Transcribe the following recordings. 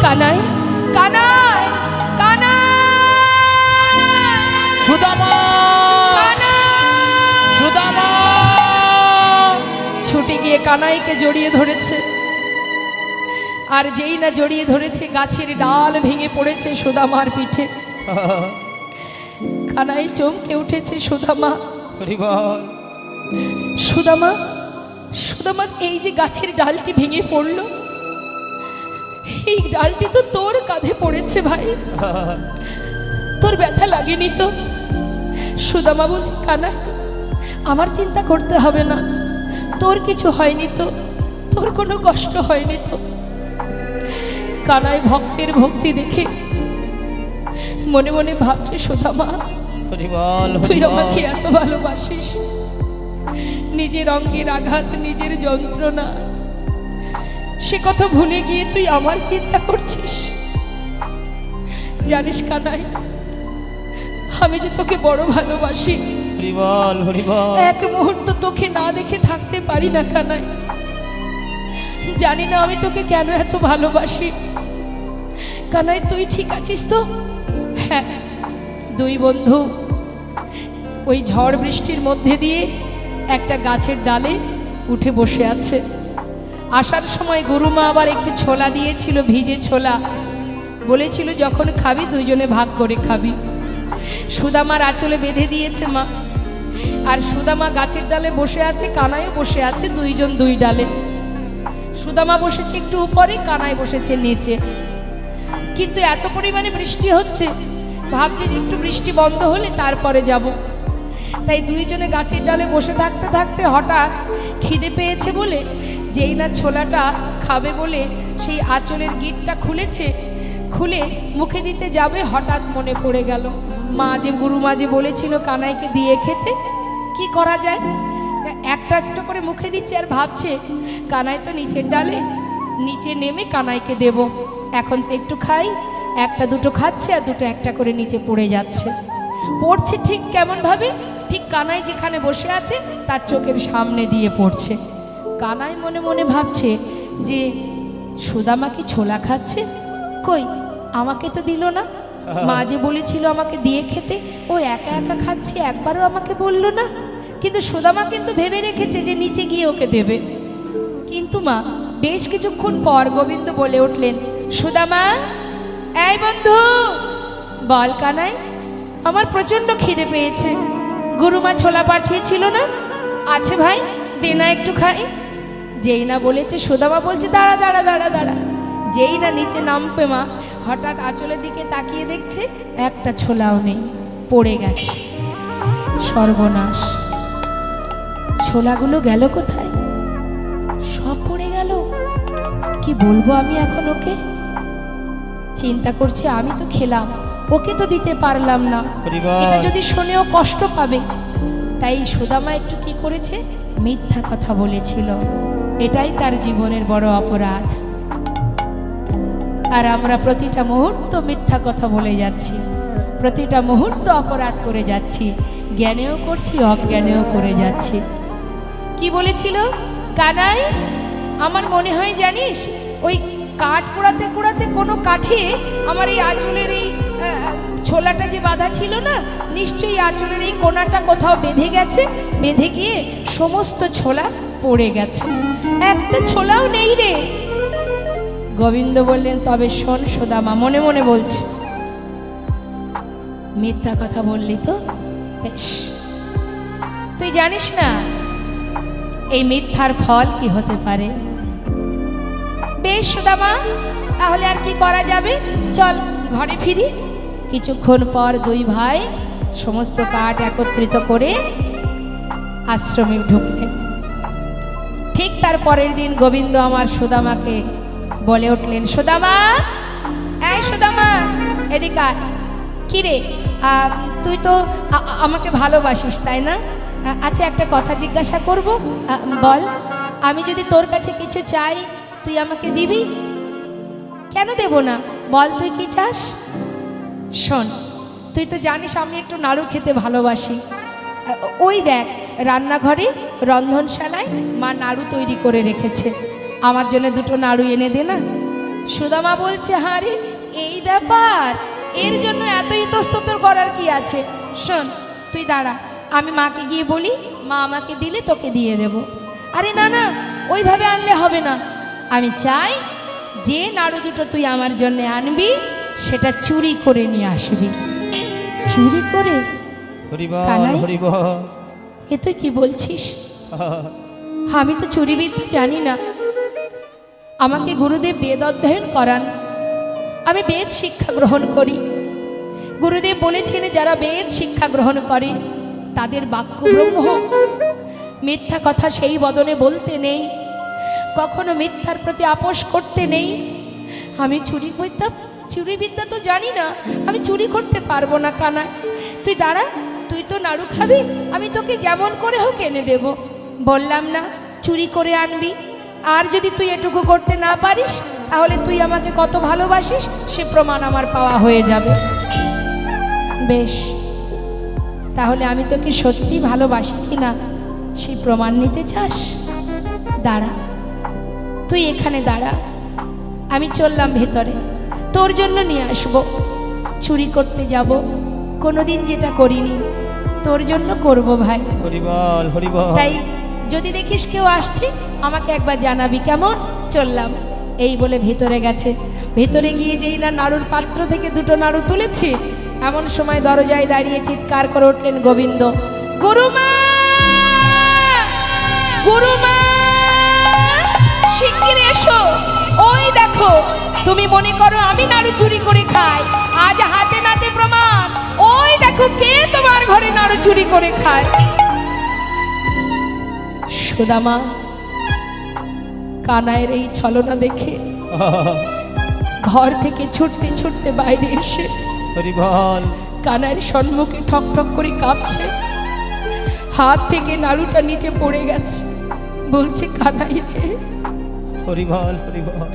কানাই কানাই কানাই সুদামা সুদামা ছুটে গিয়ে কানাইকে জড়িয়ে ধরেছে। আর যেই না জড়িয়ে ধরেছে গাছের ডাল ভেঙে পড়েছে সুদামার পিঠে। কানাই চমকে উঠেছে। সুদামা সুদামা সুদামা, এই যে গাছের ডালটি ভেঙে পড়ল, এই ডালটি তো তোর কাঁধে পড়েছে ভাই, তোর ব্যথা লাগেনি তো? সুদামা বলছে, কানাই আমার চিন্তা করতে হবে না, তোর কিছু হয়নি তো, তোর কোনো কষ্ট হয়নি তো। কানাই ভক্তের ভক্তি দেখে মনে মনে ভাবছে, সুদামা তুই আমাকে এত ভালোবাসিস, নিজের অঙ্গের আঘাত, নিজের যন্ত্রণা, সে কথা ভুলে গিয়ে তুই আমার চিন্তা করছিস। জানিস কানাই, আমি যে তোকে বড় ভালোবাসি, এক মুহূর্ত তোকে না দেখে থাকতে পারি না কানাই। জানি না আমি তোকে কেন এত ভালোবাসি। কানাই তুই ঠিক আছিস তো? হ্যাঁ, দুই বন্ধু ওই ঝড় বৃষ্টির মধ্যে দিয়ে একটা গাছের ডালে উঠে বসে আছে। আসার সময় গুরুমা আবার একটু ছোলা দিয়েছিল, ভিজে ছোলা, বলেছিল যখন খাবি দুইজনে ভাগ করে খাবি। সুদামার আঁচলে বেঁধে দিয়েছে মা। আর সুদামা গাছের ডালে বসে আছে, কানাইও বসে আছে, দুইজন দুই ডালে। সুদামা বসেছে একটু উপরে, কানাই বসেছে নিচে। কিন্তু এত পরিমাণে বৃষ্টি হচ্ছে, ভাবছে যে একটু বৃষ্টি বন্ধ হলে তারপরে যাব। তাই দুইজনে গাছের ডালে বসে থাকতে থাকতে হঠাৎ খিদে পেয়েছে বলে, যেই না ছোলাটা খাবে বলে সেই আঁচলের গিঁটটা খুলেছে, খুলে মুখে দিতে যাবে, হঠাৎ মনে পড়ে গেল গুরুমা যে বলেছিল কানাইকে দিয়ে খেতে, কি করা যায়? একটা একটা করে মুখে দিচ্ছে আর ভাবছে, কানাই তো নিচের ডালে, নিচে নেমে কানাইকে দেব, এখন তো একটু খাই। একটা দুটো খাচ্ছে আর দুটো একটা করে নিচে পড়ে যাচ্ছে। পড়ছে ঠিক কেমন ভাবে? ঠিক কানাই যেখানে বসে আছে তার চোখের সামনে দিয়ে পড়ছে। কানাই মনে মনে ভাবছে যে সুদামা কি ছোলা খাচ্ছে, কই আমাকে তো দিল না, মা যে বলেছিল আমাকে দিয়ে খেতে, ও একা একা খাচ্ছে, একবারও আমাকে বললো না। কিন্তু সুদামা কিন্তু ভেবে রেখেছে যে নিচে গিয়ে ওকে দেবে। কিন্তু মা বেশ কিছুক্ষণ পর গোবিন্দ বলে উঠলেন, সুদামা এই বন্ধু, বল কানাই, আমার প্রচন্ড খিদে পেয়েছে, গুরুমা ছোলা পাঠিয়েছিল না, আছে ভাই, দে না একটু খাই। যেই না বলেছে, সুদামা বলছে দাঁড়া দাঁড়া দাঁড়া দাঁড়া। যেই না নিচে নামবে মা, হঠাৎ আঁচলের দিকে তাকিয়ে দেখছে একটা ছোলাও নেই, পড়ে গেছে। সর্বনাশ, ছোলাগুলো গেল কোথায়? সব পড়ে গেল। কি বলবো আমি এখন ওকে? চিন্তা করছে, আমি তো খেলাম, ওকে তো দিতে পারলাম না, এটা যদি শোনেও কষ্ট পাবে। তাই সুদামা একটু কি করেছে, মিথ্যা কথা বলেছিল। এটাই তার জীবনের বড় অপরাধ। আর আমরা প্রতিটা মুহূর্ত মিথ্যা কথা বলে যাচ্ছি, প্রতিটা মুহূর্ত অপরাধ করে যাচ্ছি, জ্ঞানেও করছি, অজ্ঞানেও করে যাচ্ছি। কি বলেছিল কানাই? আমার মনে হয় জানিস, ওই কাঠ কুড়াতে কুড়াতে কোনো কাঠে আমার এই আঁচলের এই ছোলাটা যে বাঁধা ছিল না, নিশ্চয়ই আঁচলের এই কোনাটা কোথাও বেঁধে গেছে, বেঁধে গিয়ে সমস্ত ছোলা পড়ে গেছে, একটা ছোলাও নেই রে। গোবিন্দ বললেন, তবে শোন সুদামা, মনে মনে বলছি, মিথ্যা কথা বললি তো বেশ, তুই জানিস না এই মিথ্যার ফল কি হতে পারে। বেশ সুদামা, তাহলে আর কি করা যাবে, চল ঘরে ফিরি। কিছুক্ষণ পর দুই ভাই সমস্ত কাঠ একত্রিত করে আশ্রমে ঢুকলেন। ঠিক তার পরের দিন গোবিন্দ আমার সুদামাকে বলে উঠলেন, সুদামা এই সুদামা, এদিকে আয়। কি রে, তুই তো আমাকে ভালোবাসিস তাই না? আচ্ছা একটা কথা জিজ্ঞাসা করব, বল, আমি যদি তোর কাছে কিছু চাই তুই আমাকে দিবি? কেন দেব না, বল তুই কি চাস? শোন, তুই তো জানিস আমি একটু নাড়ু খেতে ভালোবাসি। ওই দেখ রান্নাঘরে রন্ধনশালায় মা নাড়ু তৈরি করে রেখেছে, আমার জন্য দুটো নাড়ু এনে দে না। সুদামা বলছে, হারে এই ব্যাপার, এর জন্য এত ইতস্তত করার কি আছে? শোন, তুই দাঁড়া, আমি মাকে গিয়ে বলি, মা আমাকে দিলে তোকে দিয়ে দেব। আরে না না, ওইভাবে আনলে হবে না। আমি চাই যে নাড়ু দুটো তুই আমার জন্য আনবি সেটা চুরি করে নিয়ে আসবি। চুরি করে? হরিবল কানাই? হরিবল। এ তুই কি বলছিস? আমি তো চুরিবিদ্যা জানি না। আমাকে গুরুদেব বেদ অধ্যয়ন করান, আমি বেদ শিক্ষা গ্রহণ করি। গুরুদেব বলেছেন যারা বেদ শিক্ষা গ্রহণ করে তাদের বাক্য ব্রহ্ম, মিথ্যা কথা সেই বদনে বলতে নেই, কখনো মিথ্যার প্রতি আপোষ করতে নেই। আমি চুরিবিদ্যা তো জানি না, আমি চুরি করতে পারবো না। কানা তুই দাঁড়া, তুই তো নাড়ু খাবি, আমি তোকে যেমন করে হোক এনে দেব। বললাম না চুরি করে আনবি। আর যদি তুই এটুকু করতে না পারিস তাহলে তুই আমাকে কত ভালোবাসিস সে প্রমাণ আমার পাওয়া হয়ে যাবে। বেশ, তাহলে আমি তোকে সত্যি ভালোবাসি কি না সেই প্রমাণ নিতে চাস? দাঁড়া, তুই এখানে দাঁড়া, আমি চললাম ভেতরে, তোর জন্য নিয়ে আসবো। চুরি করতে যাব, কোনোদিন যেটা করিনি, তোর জন্য করব ভাই। হরিবল হরিবল। তাই যদি দেখিস কেউ আসছে আমাকে একবার জানাবি, কেমন? চললাম। এই বলে ভেতরে গেছে। ভেতরে গিয়ে যেই না নাড়ুর পাত্র থেকে দুটো নাড়ু তুলেছে, এমন সময় দরজায় দাঁড়িয়ে চিৎকার করে উঠলেন গোবিন্দ, গুরুমা, গুরুমা, শিগগির এসো। ওই দেখো, তুমি মনে করো আমি নাড়ু চুরি করে খাই, আজ হাতে নাতে প্রমাণ। ওই দেখো কে তোমার ঘরে নাড়ু চুরি করে খায়। সুদামা কানাইয়ের এই ছলনা দেখে ঘর থেকে ছুটতে ছুটতে বাইরে এসে হরিবল। কানাইয়ের সম্মুখে ঠক ঠক করে কাঁপছে, হাত থেকে নাড়ুটা নিচে পড়ে গেছে। বলছে, কানাই রে, হরিবল হরিবল।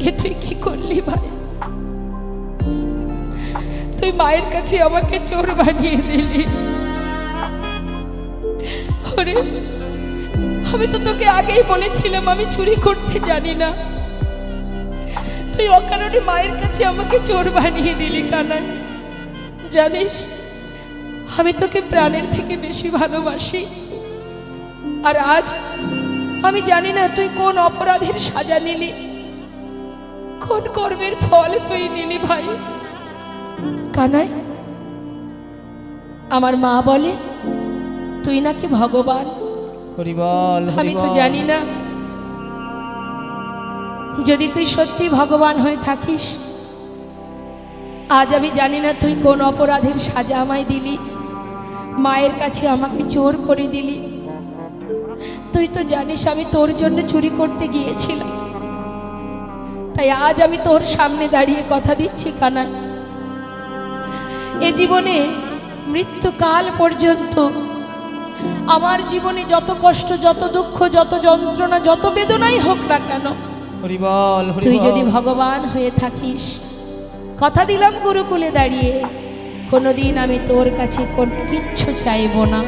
এ তুই কি করলি ভাই? তুই মায়ের কাছে আমাকে চোর বানিয়ে দিলি। ওরে, আমি তো তোকে আগেই বলেছিলাম আমি চুরি করতে জানি না, তুই অকারণে মায়ের কাছে আমাকে চোর বানিয়ে দিলি। কানাই, জানিস আমি তোকে প্রাণের থেকে বেশি ভালোবাসি। আর আজ আমি জানি না তুই কোন অপরাধের সাজা নিলি, কোন কর্মের ফল তুই নিলি ভাই। কানাই, আমার মা বলে তুই নাকি ভগবান। হরিবল। আমি তো জানি না, যদি তুই সত্যি ভগবান হয়ে থাকিস, আজ আমি জানি না তুই কোন অপরাধের সাজা আমায় দিলি, মায়ের কাছে আমাকে চোর করে দিলি। তুই তো জানিস আমি তোর জন্য চুরি করতে গিয়েছিলাম, তাই আজ আমি তোর সামনে দাঁড়িয়ে কথা দিচ্ছি কানাই, এ জীবনে মৃত্যুকাল পর্যন্ত আমার জীবনে যত কষ্ট, যত দুঃখ, যত যন্ত্রণা, যত বেদনাই হোক না কেন, হরিবল তুই হরিবল। যদি ভগবান হয়ে থাকিস, কথা দিলাম গুরুকুলে দাঁড়িয়ে কোনোদিন আমি তোর কাছে কিচ্ছু চাইব না,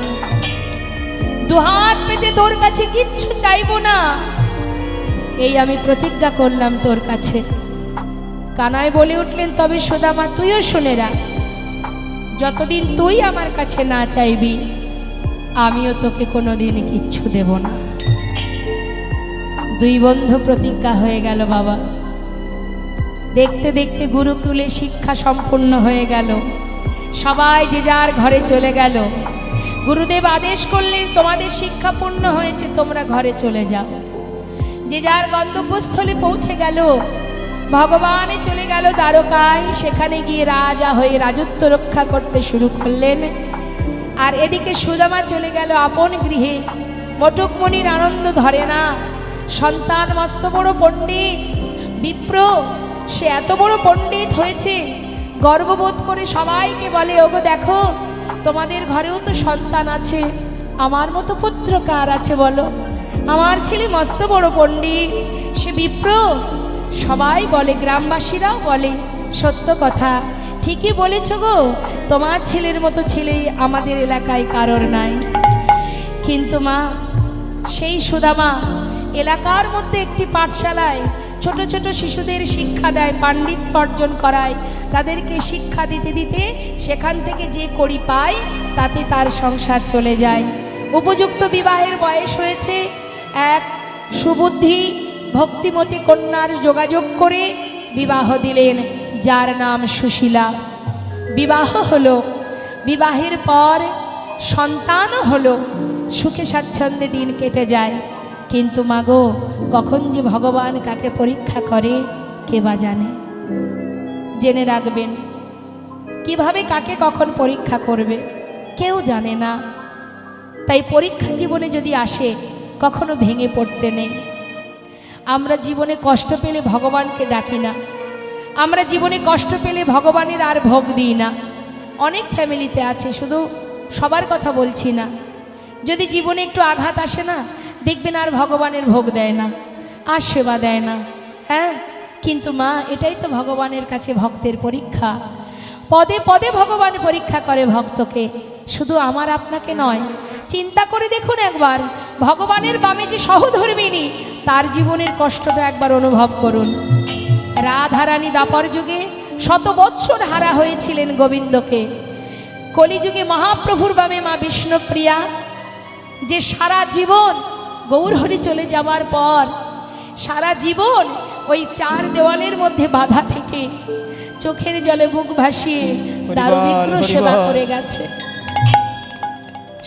দুহাত পেতে তোর কাছে কিচ্ছু চাইব না, এই আমি প্রতিজ্ঞা করলাম তোর কাছে। কানাই বলে উঠলেন, তবে সুদামা তুইও শুনে রাখ, যতদিন তুই আমার কাছে না চাইবি আমিও তোকে কোনোদিন কিচ্ছু দেব না। দুই বন্ধু প্রতিজ্ঞা হয়ে গেল বাবা। দেখতে দেখতে গুরুকুলে শিক্ষা সম্পূর্ণ হয়ে গেল, সবাই যে যার ঘরে চলে গেল। গুরুদেব আদেশ করলেন, তোমাদের শিক্ষা পূর্ণ হয়েছে, তোমরা ঘরে চলে যাও। যে যার গন্তব্যস্থলে পৌঁছে গেল। ভগবানে চলে গেল দ্বারকায়, সেখানে গিয়ে রাজা হয়ে রাজত্ব রক্ষা করতে শুরু করলেন। আর এদিকে সুদামা চলে গেল আপন গৃহে। মটুকমণির আনন্দ ধরে না, সন্তান মস্ত বড় পণ্ডিত, বিপ্র, সে এত বড় পণ্ডিত হয়েছে, গর্ববোধ করে সবাইকে বলে, ওগো দেখো তোমাদের ঘরেও তো সন্তান আছে, আমার মতো পুত্র কার আছে বলো? আমার ছেলে মস্ত বড় পণ্ডিত, সে বিপ্র। সবাই বলে, গ্রামবাসীরাও বলে, সত্য কথা, ঠিকই বলেছ গো, তোমার ছেলের মতো ছেলে আমাদের এলাকায় কারোর নাই। কিন্তু মা, সেই সুদামা এলাকার মধ্যে একটি পাঠশালায় ছোট ছোট শিশুদের শিক্ষা দেয়, পাণ্ডিত্য অর্জন করায়, তাদেরকে শিক্ষা দিতে দিতে সেখান থেকে যে কড়ি পায় তাতে তার সংসার চলে যায়। উপযুক্ত বিবাহের বয়স হয়েছে, এক সুবুদ্ধি ভক্তিমতী কন্যার যোগাযোগ করে বিবাহ দিলেন, যার নাম সুশীলা। বিবাহ হলো, বিবাহের পর সন্তানও হলো, সুখে স্বাচ্ছন্দ্যে দিন কেটে যায়। কিন্তু মাগো, কখন যে ভগবান কাকে পরীক্ষা করে কে বা জানে। জেনে রাখবেন, কিভাবে কাকে কখন পরীক্ষা করবে কেউ জানে না। তাই পরীক্ষা জীবনে যদি আসে কখনো ভেঙে পড়তে নেই। আমরা জীবনে কষ্ট পেলে ভগবানকে ডাকি না, আমরা জীবনে কষ্ট পেলে ভগবানের আর ভোগ দিই না। অনেক ফ্যামিলিতে আছে, শুধু সবার কথা বলছি না, যদি জীবনে একটু আঘাত আসে না, দেখবেন আর ভগবানের ভোগ দেয় না, আর সেবা দেয় না। হ্যাঁ, কিন্তু মা, এটাই তো ভগবানের কাছে ভক্তের পরীক্ষা। পদে পদে ভগবান পরীক্ষা করে ভক্তকে, শুধু আমার আপনাকে নয়। চিন্তা করে দেখুন একবার, ভগবানের বামে যে সহধর্মিণী, তার জীবনের কষ্টটা একবার অনুভব করুন। রাধারানী দাপর যুগে শত বৎসর হারা হয়েছিলেন গোবিন্দকে। কলিযুগে মহাপ্রভুর বামে মা বিষ্ণুপ্রিয়া, যে সারা জীবন গৌরহরি চলে যাওয়ার পর সারা জীবন ওই চার দেওয়ালের মধ্যে বাধা থেকে চোখের জলে বুক ভাসিয়ে দারু বিগ্রহ সেবা করে গেছে।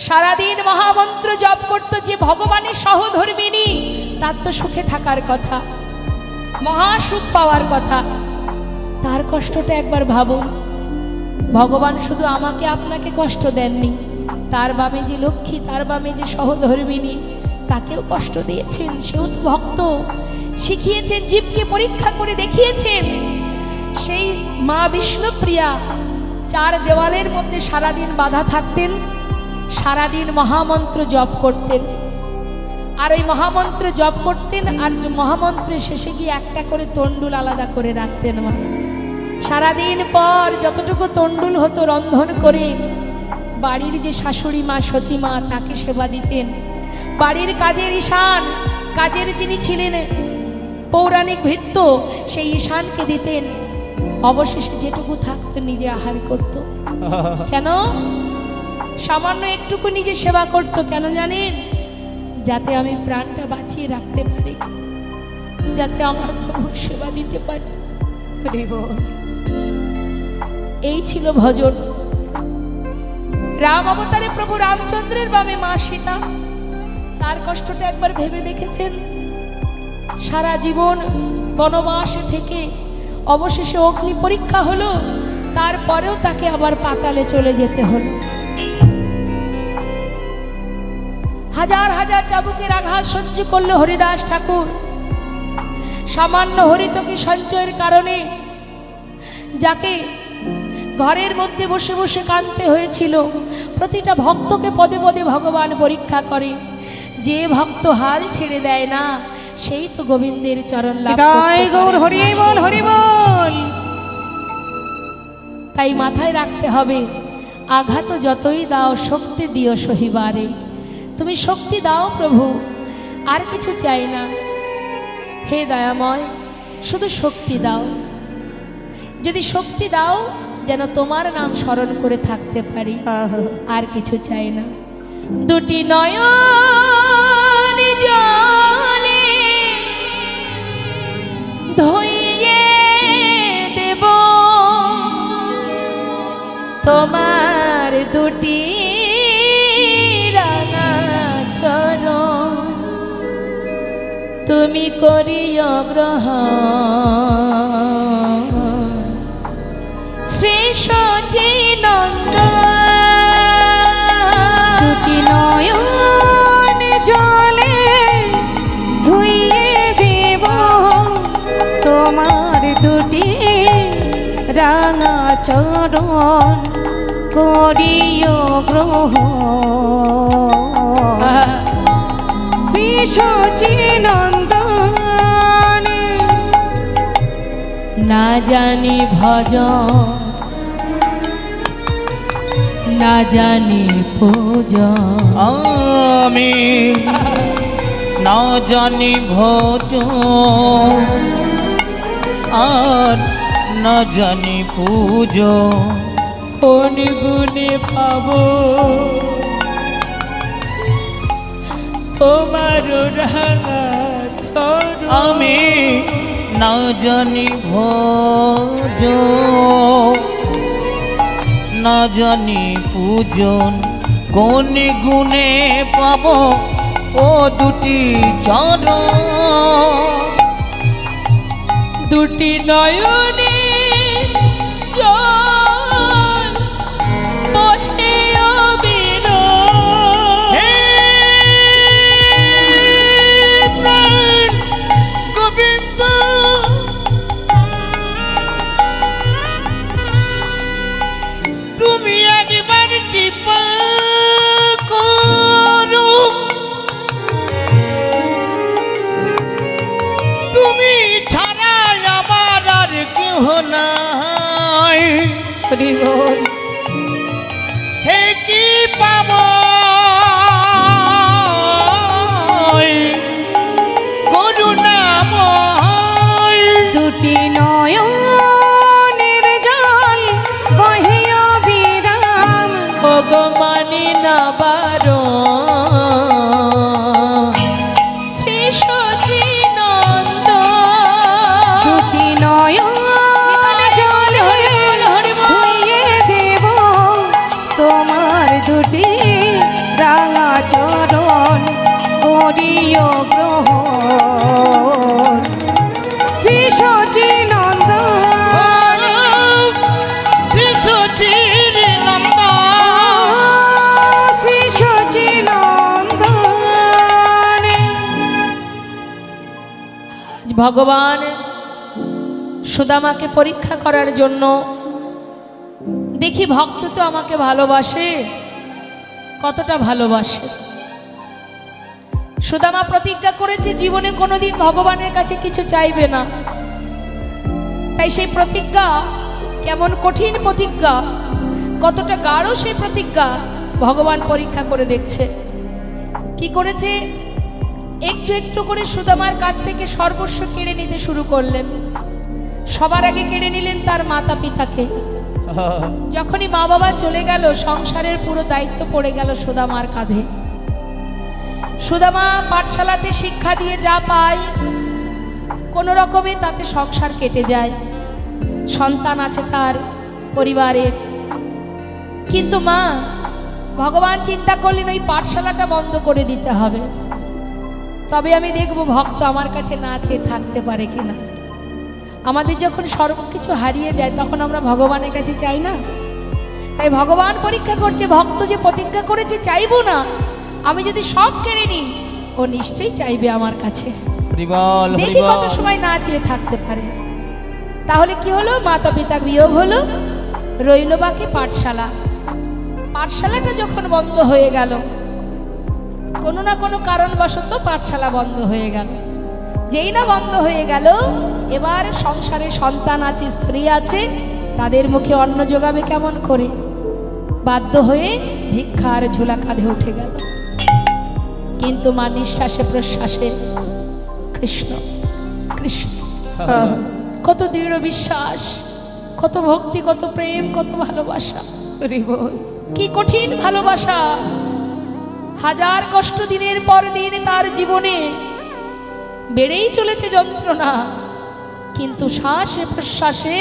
সারাদিন মহামন্ত্র জপ করত, যে ভগবানের সহধর্মিণী, তার তো সুখে থাকার কথা, মহাসুখ পাওয়ার কথা। তার কষ্টটা একবার ভাবুন। ভগবান শুধু আমাকে আপনাকে কষ্ট দেননি, তার বামে যে লক্ষ্মী, তার বামে যে সহধর্মিণী, তাকেও কষ্ট দিয়েছেন। সেও তো ভক্ত, শিখিয়েছেন, জীবকে পরীক্ষা করে দেখিয়েছেন। সেই মা বিষ্ণুপ্রিয়া চার দেওয়ালের মধ্যে সারাদিন বাধা থাকতেন, সারাদিন মহামন্ত্র জপ করতেন। আর ওই মহামন্ত্র জপ করতেন, আর মহামন্ত্রের শেষে গিয়ে একটা করে তণ্ডুল আলাদা করে রাখতেন মা। সারাদিন পর যতটুকু তণ্ডুল হতো রন্ধন করে বাড়ির যে শাশুড়ি মা, সচিমা, তাকে সেবা দিতেন। বাড়ির কাজের ঈশান, কাজের যিনি ছিলেন পৌরাণিক ভৃত্য, সেই ঈশানকে দিতেন। অবশেষে যেটুকু থাকতো নিজে আহার করত। কেন? সামান্য একটুকু নিজে সেবা করত, কেন জানেন? যাতে আমি প্রাণটা বাঁচিয়ে রাখতে পারি, যাতে আমার প্রভুর সেবা দিতে পারি। এই ছিল ভজন। রাম অবতারে প্রভু রামচন্দ্রের বামে মা সীতা, তার কষ্টটা একবার ভেবে দেখেছেন? সারা জীবন বনবাসে থেকে অবশেষে অগ্নি পরীক্ষা হলো, তারপরেও তাকে আবার পাতালে চলে যেতে হলো। হাজার হাজার চাবুকের আঘাত সহ্য করলো হরিদাস ঠাকুর। সামান্য হরিতকি সঞ্চয়ের কারণে যাকে ঘরের মধ্যে বসে বসে কাঁদতে হয়েছিল, প্রতিটা ভক্তকে পদে পদে ভগবান পরীক্ষা করে। যে ভক্ত হাল ছেড়ে দেয় না, সেই তো গোবিন্দের চরণ লাভ করতে পারে। তাই মাথায় রাখতে হবে, আঘাত যতই দাও শক্তি দিও সহিবারে। তুমি শক্তি দাও প্রভু, আর কিছু চাই না। হে দয়াময়, শুধু শক্তি দাও। যদি শক্তি দাও, যেন তোমার নাম স্মরণ করে থাকতে পারি, আর কিছু চাই না। দুটি নয়ন জলে ধুইয়ে দেব তোমার দুটি রাঙা চরণ, তুমি করিও গ্রহণ। শ্রী সচিনন্দন দুটি নয়ন জলে ধুইয়ে দেব তোমার দুটি রাঙা চরণ, করিও গ্রহণ। শ্রী সচিনন্দন না জানি ভজন, না জানি পূজন, আমি না জানি ভজন, আর না জানি পুজো কোন গুণে পাবো তোমার রাঙা চরণ। আমি না জানি ভোজ না জানি পূজন কোন গুণে পাব ও দুটি চরণ। দুটি নয়নে জল বহে অবিরাম। হে প্রাণ গোবিন্দ তুমি একবার কৃপা করো তুমি ছাড়া আমার আর কেহ নাই। হরি বল। হে কি পাব করুণাময় দুটি নয়নের জল বহে অবিরাম। ওগো মানি না বারণ শ্রী সচিনন্দ। দুটি নয়ন জল ধুইয়ে দেব তোমার দুটি রাঙা চরণ করিও গ্রহণ। শ্রী সচিনন্দন শিশুচির নন্দ শ্রী সচিনন্দন। আজ ভগবান সুদামাকে পরীক্ষা করার জন্য দেখি ভক্ত তো আমাকে ভালোবাসে, কতটা ভালোবাসে। সুদামা প্রতিজ্ঞা করেছে জীবনে কোনোদিন ভগবানের কাছে কিছু চাইবে না। তাই সেই প্রতিজ্ঞা কেমন কঠিন প্রতিজ্ঞা, কতটা গাঢ় সেই প্রতিজ্ঞা ভগবান পরীক্ষা করে দেখছে। কি করেছে, একটু একটু করে সুদামার কাছ থেকে সর্বস্ব কেড়ে নিতে শুরু করলেন। সবার আগে কেড়ে নিলেন তার মাতা পিতাকে। যখনই মা বাবা চলে গেল সংসারের পুরো দায়িত্ব পড়ে গেল সুদামার কাঁধে। সুদামা পাঠশালাতে শিক্ষা দিয়ে যা পায় কোনো রকমে তাতে সংসার কেটে যায়, সন্তান আছে তার পরিবারে। কিন্তু মা ভগবান চিন্তা করলেন ওই পাঠশালাটা বন্ধ করে দিতে হবে, তবে আমি দেখব ভক্ত আমার কাছে না চেয়ে থাকতে পারে কিনা। আমাদের যখন সর্বকিছু হারিয়ে যায় তখন আমরা ভগবানের কাছে চাই না। তাই ভগবান পরীক্ষা করছে, ভক্ত যে প্রতিজ্ঞা করেছে চাইবো না, আমি যদি সব কেড়ে নিই ও নিশ্চয়ই চাইবে আমার কাছে। দেখি কত সময় না চেয়ে থাকতে পারে। তাহলে কি হলো, মাতা পিতা বিয়োগ হলো, রইল বাকি পাঠশালা। পাঠশালাটা যখন বন্ধ হয়ে গেল, কোনো না কোনো কারণবশত পাঠশালা বন্ধ হয়ে গেল। যেই না বন্ধ হয়ে গেল, এবার সংসারে সন্তান আছে, স্ত্রী আছে, তাদের মুখে অন্ন জোগাবে কেমন করে? বাধ্য হয়ে ভিক্ষার ঝোলা কাঁধে উঠে গেল। কিন্তু মা নিঃশ্বাসে প্রশ্বাসে কৃষ্ণ কৃষ্ণ, কত দৃঢ় বিশ্বাস, কত ভক্তি, কত প্রেম, কত ভালোবাসা। কি কঠিন ভালোবাসা! হাজার কষ্ট দিনের পর দিন তার জীবনে বেড়েই চলেছে যন্ত্রণা, কিন্তু শ্বাসে প্রশ্বাসে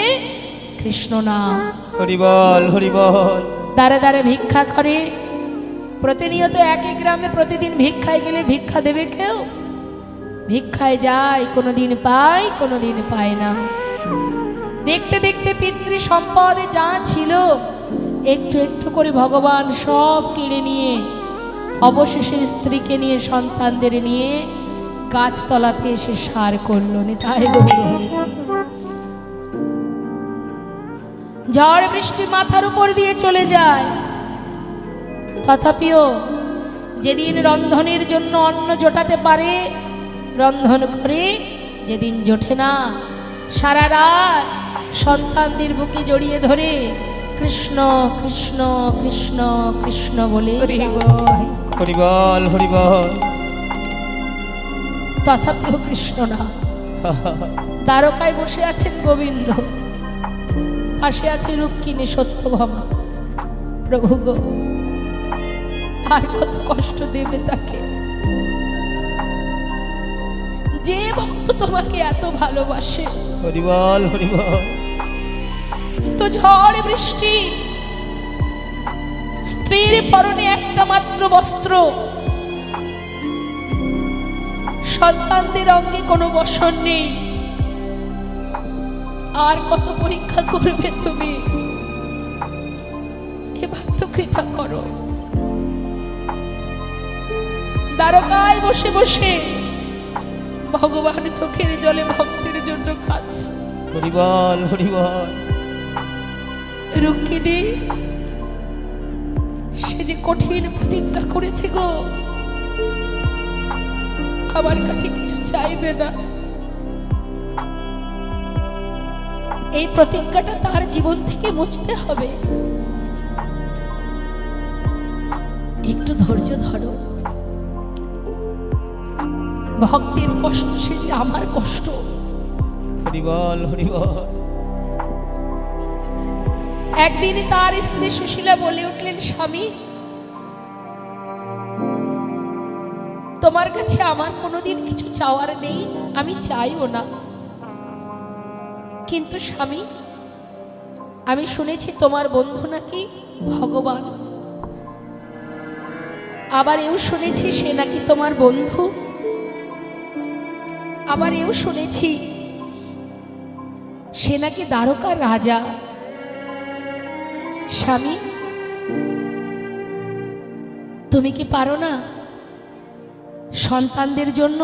কৃষ্ণ নাম। হরি বল হরি বল। দ্বারে দ্বারে ভিক্ষা করে, প্রতিনিয়ত এক এক গ্রামে প্রতিদিন ভিক্ষায় গেলে ভিক্ষা দেবে কেউ? ভিক্ষায় যায়, কোনোদিন পায়, কোনোদিন পায় না। দেখতে দেখতে পিতৃ সম্পদে যা ছিল একটু একটু করে ভগবান সব কেড়ে নিয়ে অবশেষে স্ত্রীকে নিয়ে সন্তানদের নিয়ে গাছতলাতে এসে সার করলো। তাই ঝড় বৃষ্টি মাথার উপর দিয়ে চলে যায়, তথাপিও যেদিন রন্ধনের জন্য অন্ন জোটাতে পারে রন্ধন করে, যেদিন জোটে না সারা রাত সন্তানদের বুকে জড়িয়ে ধরে কৃষ্ণ কৃষ্ণ কৃষ্ণ কৃষ্ণ বলে হরি বল হরি বল। তথাপিও কৃষ্ণ না। দ্বারকায় বসে আছেন গোবিন্দ, পাশে আছে রুক্মিণী সত্যভামা। প্রভু গো, আর কত কষ্ট দেবে তাকে? যে ভক্ত তোমাকে এত ভালোবাসে, হরি বল হরি বল। তো ঝড় বৃষ্টি, স্ত্রীর পরনে একটা মাত্র বস্ত্র, সন্তানদের অঙ্গে কোনো বসন নেই, আর কত পরীক্ষা করবে তুমি? এবার তো কৃপা করো। দ্বারকায় বসে বসে ভগবান চোখের জলে ভক্তের জন্য কাঁদছে। হরি বল হরি বল। রুক্মিণী, সে যে কঠিন প্রতিজ্ঞা করেছে গো, আমার কাছে কিছু চাইবে না। এই প্রতিজ্ঞাটা তার জীবন থেকে মুছতে হবে। একটু ধৈর্য ধরো। ভক্তের কষ্ট সে যে আমার কষ্ট। হরি বল হরি বল। একদিন তার স্ত্রী সুশীলা বলে উঠলেন, স্বামী, তোমার কাছে আমার কোনোদিন কিছু চাওয়ার নেই, আমি চাইও না। কিন্তু স্বামী, আমি শুনেছি তোমার বন্ধু নাকি ভগবান, আবার এও শুনেছি সে নাকি তোমার বন্ধু, আবার এও শুনেছি সে নাকি দ্বারকার রাজা। স্বামী, তুমি কি পারো না সন্তানদের জন্য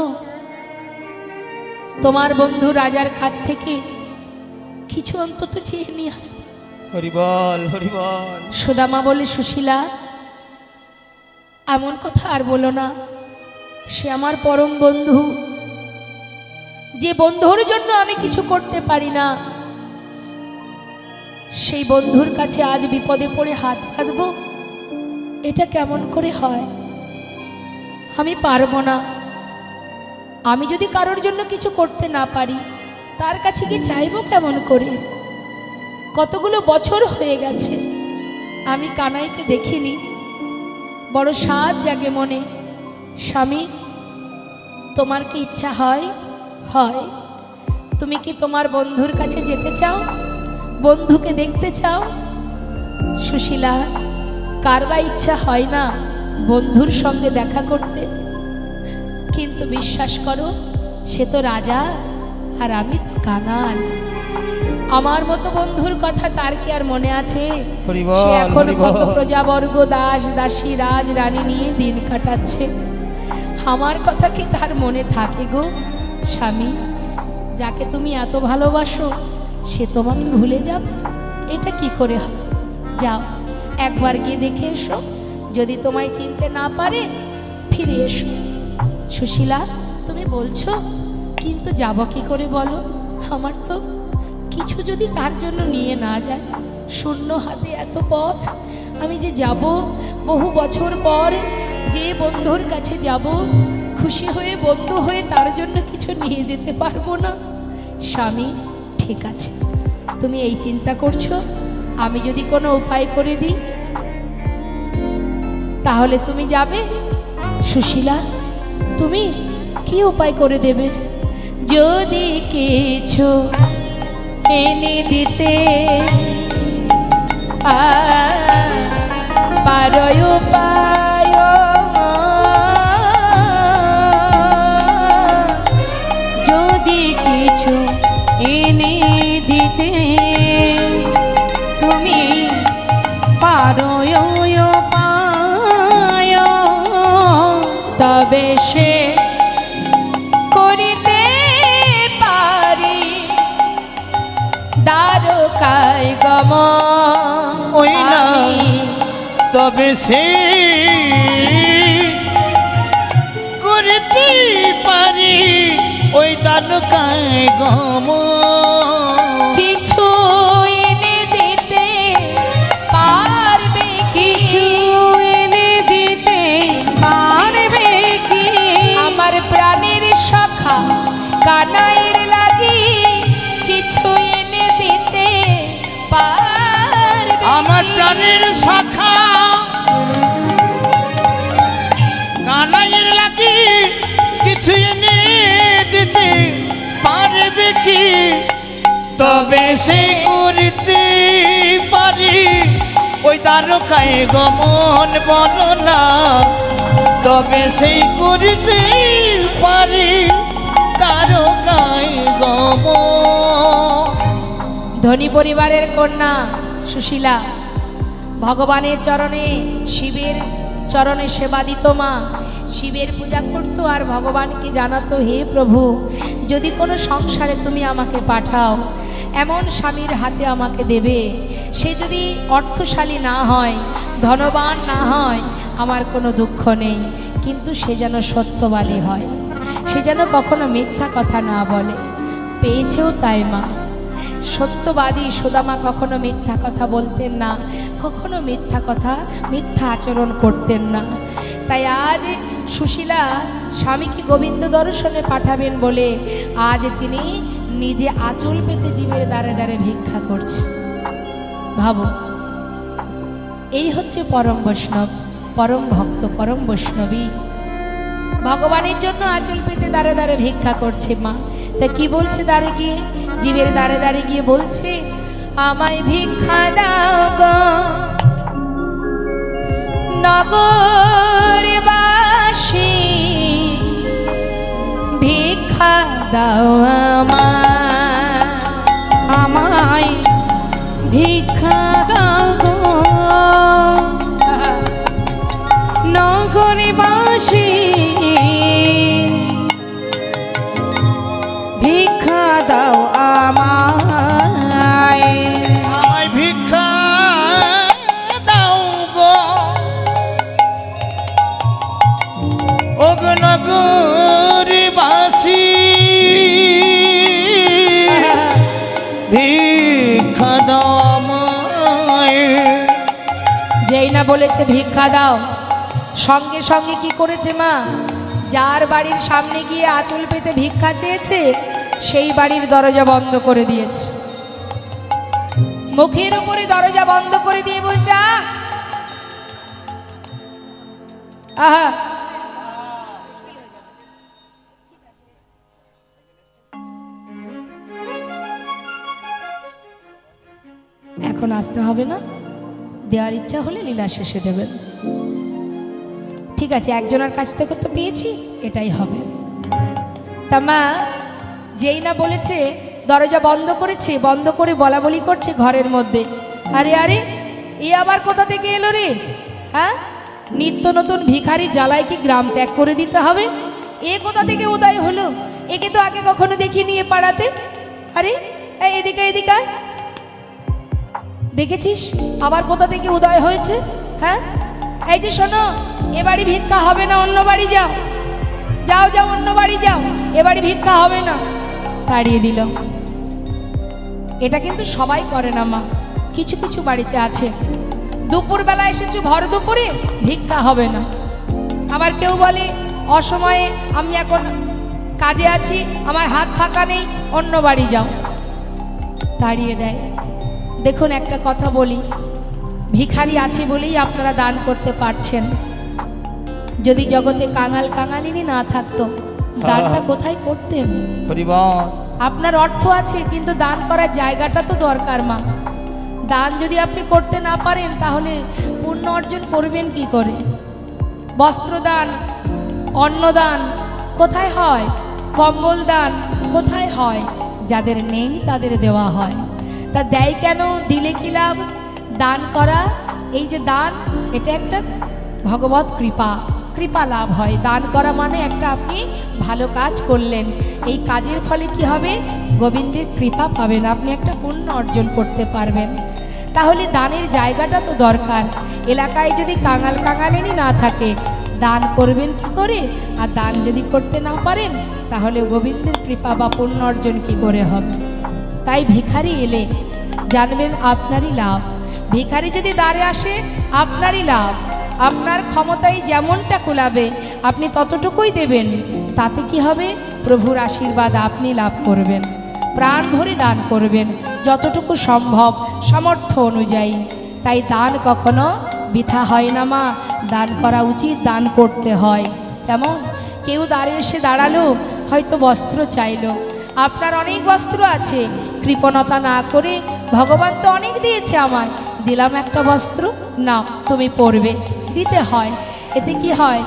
তোমার বন্ধু রাজার কাছ থেকে কিছু অন্তত চেয়ে নিয়ে আসতে? হরি বল হরি বল। সুদামা বলে, সুশীলা, এমন কথা আর বলো না। সে আমার পরম বন্ধু, যে বন্ধুর জন্য আমি কিছু করতে পারি না, সেই বন্ধুর কাছে আজ বিপদে পড়ে হাত বাঁধবো, এটা কেমন করে হয়? আমি পারবো না। আমি যদি কারোর জন্য কিছু করতে না পারি, তার কাছে কি চাইবো কেমন করে? কতগুলো বছর হয়ে গেছে আমি কানাইকে দেখিনি, বড় সাধ জাগে মনে। স্বামী, তোমার কি ইচ্ছা হয়? হয়। তুমি কি তোমার বন্ধুর কাছে যেতে চাও? বন্ধুকে দেখতে চাও? সুশীলা, কার বা ইচ্ছা হয় না বন্ধুর সঙ্গে দেখা করতে? কিন্তু বিশ্বাস করো, সে তো রাজা আর আমি তো কাঙাল। আমার মতো বন্ধুর কথা তার কি আর মনে আছে? হরি বল, সে এখন হরি বল। কত প্রজাবর্গ, দাস দাসী, রাজ রানী নিয়ে দিন কাটাচ্ছে। আমার কথা কি তার মনে থাকে গো? স্বামী, যাকে তুমি এত ভালোবাসো সে তোমাকে ভুলে যাবে? এটা কি করে হয়? যাও, একবার গিয়ে দেখে এসো। যদি তোমায় চিনতে না পারে, ফিরে এসো। সুশীলা, তুমি বলছো, কিন্তু যাব কি করে বলো? আমার তো কিছু যদি তার জন্য নিয়ে না যায়, শূন্য হাতে এত পথ আমি যে যাব, বহু বছর পর যে বন্ধুর কাছে যাব, খুশি হয়ে বন্ধু হয়ে তার জন্য কিছু নিয়ে যেতে পারবো না। স্বামী, ঠিক আছে, তুমি এই চিন্তা করছো, আমি যদি কোনো উপায় করে দিই তাহলে তুমি যাবে? সুশীলা, তুমি কি উপায় করে দেবে? যদি কিছু এনে দিতে পারো উপায়, যদি কিছু এনে দিতে তুমি পারো উপায়, তবে সে করিতে পারি দ্বারকায় গমন। ওই না, আমি তবে সে করতে পারি ওই দ্বারকায় গমন। কিছু এনে দিতে পারবে কি? কিছু এনে দিতে পারবে কি? আমার প্রাণের সখা কানাইয়ের লাগি কি তবে সে করতে পারি ওই দ্বারকায় গমন বলো না তবে সেই করতে পারি দ্বারকায় গমন। ধনী পরিবারের কন্যা সুশীলা ভগবানের চরণে শিবের চরণে সেবা দিত মা, শিবের পূজা করতো আর ভগবানকে জানাতো, হে প্রভু যদি কোনো সংসারে তুমি আমাকে পাঠাও, এমন স্বামীর হাতে আমাকে দেবে, সে যদি অর্থশালী না হয়, ধনবান না হয়, আমার কোনো দুঃখ নেই, কিন্তু সে যেন সত্যবাদী হয়, সে যেন কখনো মিথ্যা কথা না বলে। পেয়েছেও তাই মা, সত্যবাদী সুদামা কখনো মিথ্যা কথা বলতেন না, কখনো মিথ্যা আচরণ করতেন না। তাই আজ সুশীলা স্বামীকে গোবিন্দ দর্শনে পাঠাবেন বলে আজ তিনি নিজে আঁচল পেতে জীবের দ্বারে দ্বারে ভিক্ষা করছে। ভাবো, এই হচ্ছে পরম বৈষ্ণব, পরম ভক্ত, পরম বৈষ্ণবী, ভগবানের জন্য আঁচল পেতে দ্বারে দ্বারে ভিক্ষা করছে মা। তা কি বলছে দ্বারে গিয়ে, জীবের দ্বারে দ্বারে গিয়ে বলছে, আমায় ভিক্ষা দাও গো নগরবাসী, ভিক্ষা দাও আমায় ভিক্ষা দাও গো নগরবাসী, ভিক্ষা দাও আমায়, আমায় ভিক্ষা দাও গো ওগো নগরবাসী, ভিক্ষা দাও আমায়। যেই না বলেছে ভিক্ষা দাও, সঙ্গে সঙ্গে কি করেছে মা, যার বাড়ির সামনে গিয়ে আঁচল পেতে ভিক্ষা চেয়েছে সেই বাড়ির দরজা বন্ধ করে দিয়েছে, মুখের উপরে দরজা বন্ধ করে দিয়ে বলছে, আহা এখন আসতে হবে না, দেওয়ার ইচ্ছা হলে লীলা শেষে দেবেন। ঠিক আছে, একজনের কাছ থেকে তো পেয়েছি, এটাই হবে। তা মা যেই না বলেছে দরজা বন্ধ করেছে, বন্ধ করে বলা বলি করছে ঘরের মধ্যে, আরে আরে এ আবার কোথা থেকে এলো রে, হ্যাঁ নিত্য নতুন ভিখারি জ্বালায় কি গ্রাম ত্যাগ করে দিতে হবে, এ কোথা থেকে উদয় হলো, একে তো আগে কখনো দেখিনি এ পাড়াতে, আরে এদিকে এদিকে দেখেছিস আবার কোথা থেকে উদয় হয়েছে, হ্যাঁ এই যে শোনো, এ বাড়ি ভিক্ষা হবে না, অন্য বাড়ি যাও, যাও যাও অন্য বাড়ি যাও, এ বাড়ি ভিক্ষা হবে না, তাড়িয়ে দিল। এটা কিন্তু সবাই করে না মা, কিছু কিছু বাড়িতে আছে, দুপুরবেলা এসেছো ভর দুপুরে ভিক্ষা হবে না, আবার কেউ বলে অসময়ে আমি এখন কাজে আছি, আমার হাত ফাঁকা নেই, অন্য বাড়ি যাও, তাড়িয়ে দেয়। দেখুন একটা কথা বলি, ভিখারি আছে বলেই আপনারা দান করতে পারছেন, যদি জগতে কাঙাল কাঙালিনী না থাকতো দানটা কোথায় করতেন? আপনার অর্থ আছে কিন্তু দান করার জায়গাটা তো দরকার মা, দান যদি আপনি করতে না পারেন তাহলে পুণ্য অর্জন করবেন কি করে? বস্ত্রদান, অন্নদান কোথায় হয়? কম্বল দান কোথায় হয়? যাদের নেই তাদের দেওয়া হয়। তা দেয় কেন? দিলে কি লাভ? দান করা, এই যে দান, এটা একটা ভগবত কৃপা, কৃপা লাভ হয়। দান করা মানে একটা আপনি ভালো কাজ করলেন, এই কাজের ফলে কি হবে? গোবিন্দের কৃপা পাবেন, আপনি একটা পুণ্য অর্জন করতে পারবেন। তাহলে দানের জায়গাটা তো দরকার। এলাকায় যদি কাঙাল কাঙালিনী না থাকে দান করবেন কি করে? আর দান যদি করতে না পারেন তাহলে গোবিন্দের কৃপা বা পুণ্য অর্জন কি করে হবে? তাই ভিখারি এলে জানবেন আপনারই লাভ। ভিখারি যদি দ্বারে আসে আপনারই লাভ। আপনার ক্ষমতায় যেমনটা কুলাবে আপনি ততটুকুই দেবেন, তাতে কি হবে? প্রভুর আশীর্বাদ আপনি লাভ করবেন। প্রাণ ভরে দান করবেন যতটুকু সম্ভব সামর্থ্য অনুযায়ী। তাই দান কখনো বৃথা হয় না মা, দান করা উচিত, দান করতে হয়। তেমন কেউ দ্বারে এসে দাঁড়ালো, হয়তো বস্ত্র চাইলো, আপনার অনেক বস্ত্র আছে, কৃপণতা না করে ভগবান তো অনেক দিয়েছে আমায়, দিলাম একটা বস্ত্র, না তুমি পরবে, দিতে হয়। এতে কি হয়,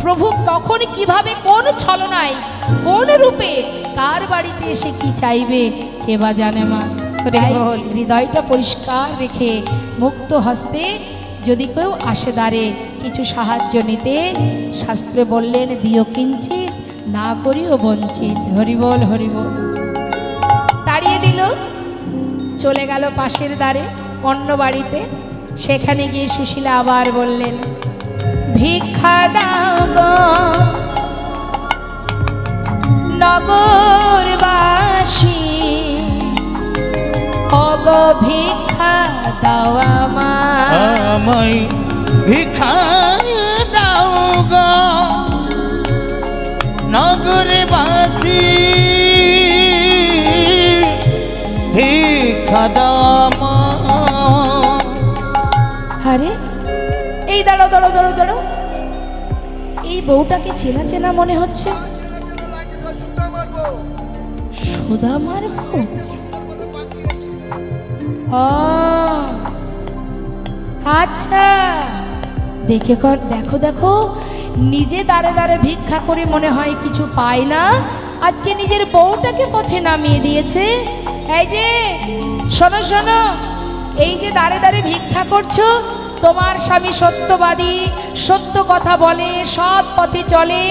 প্রভু কখন কিভাবে কোন ছলনায় কোন রূপে কার বাড়িতে এসে কি চাইবে কে বা জানে মা। তাই হৃদয়টা পরিষ্কার রেখে মুক্ত হস্তে যদি কেউ আসে দ্বারে কিছু সাহায্য নিতে, শাস্ত্রে বললেন দিও কিঞ্চিত না করিও বঞ্চিত। হরিবল হরিবল। তাড়িয়ে দিল, চলে গেল পাশের দ্বারে অন্য বাড়িতে। সেখানে গিয়ে সুশীলা আবার বললেন, ভিক্ষা দাও গো নগরবাসী, ওগো ভিক্ষা দাও আমায় ভিক্ষা দাও গো নগরবাসী, ভিক্ষা দাও আমায়। আরে এই দাঁড়ো দাঁড়ো দাঁড়ো দাঁড়ো, এই বউটাকে চেনা চেনা মনে হচ্ছে। সুদামার বউ? ও আচ্ছা, দেখো দেখো, নিজে দাঁড়ে দাঁড়ে ভিক্ষা করে মনে হয় কিছু পায় না, আজকে নিজের বউটাকে পথে নামিয়ে দিয়েছে। এই যে শোনো শোনো, এই যে দাঁড়ে দাঁড়ে ভিক্ষা করছো, তোমার স্বামী সত্যবাদী, সত্য কথা বলে, সৎ পথে চলে,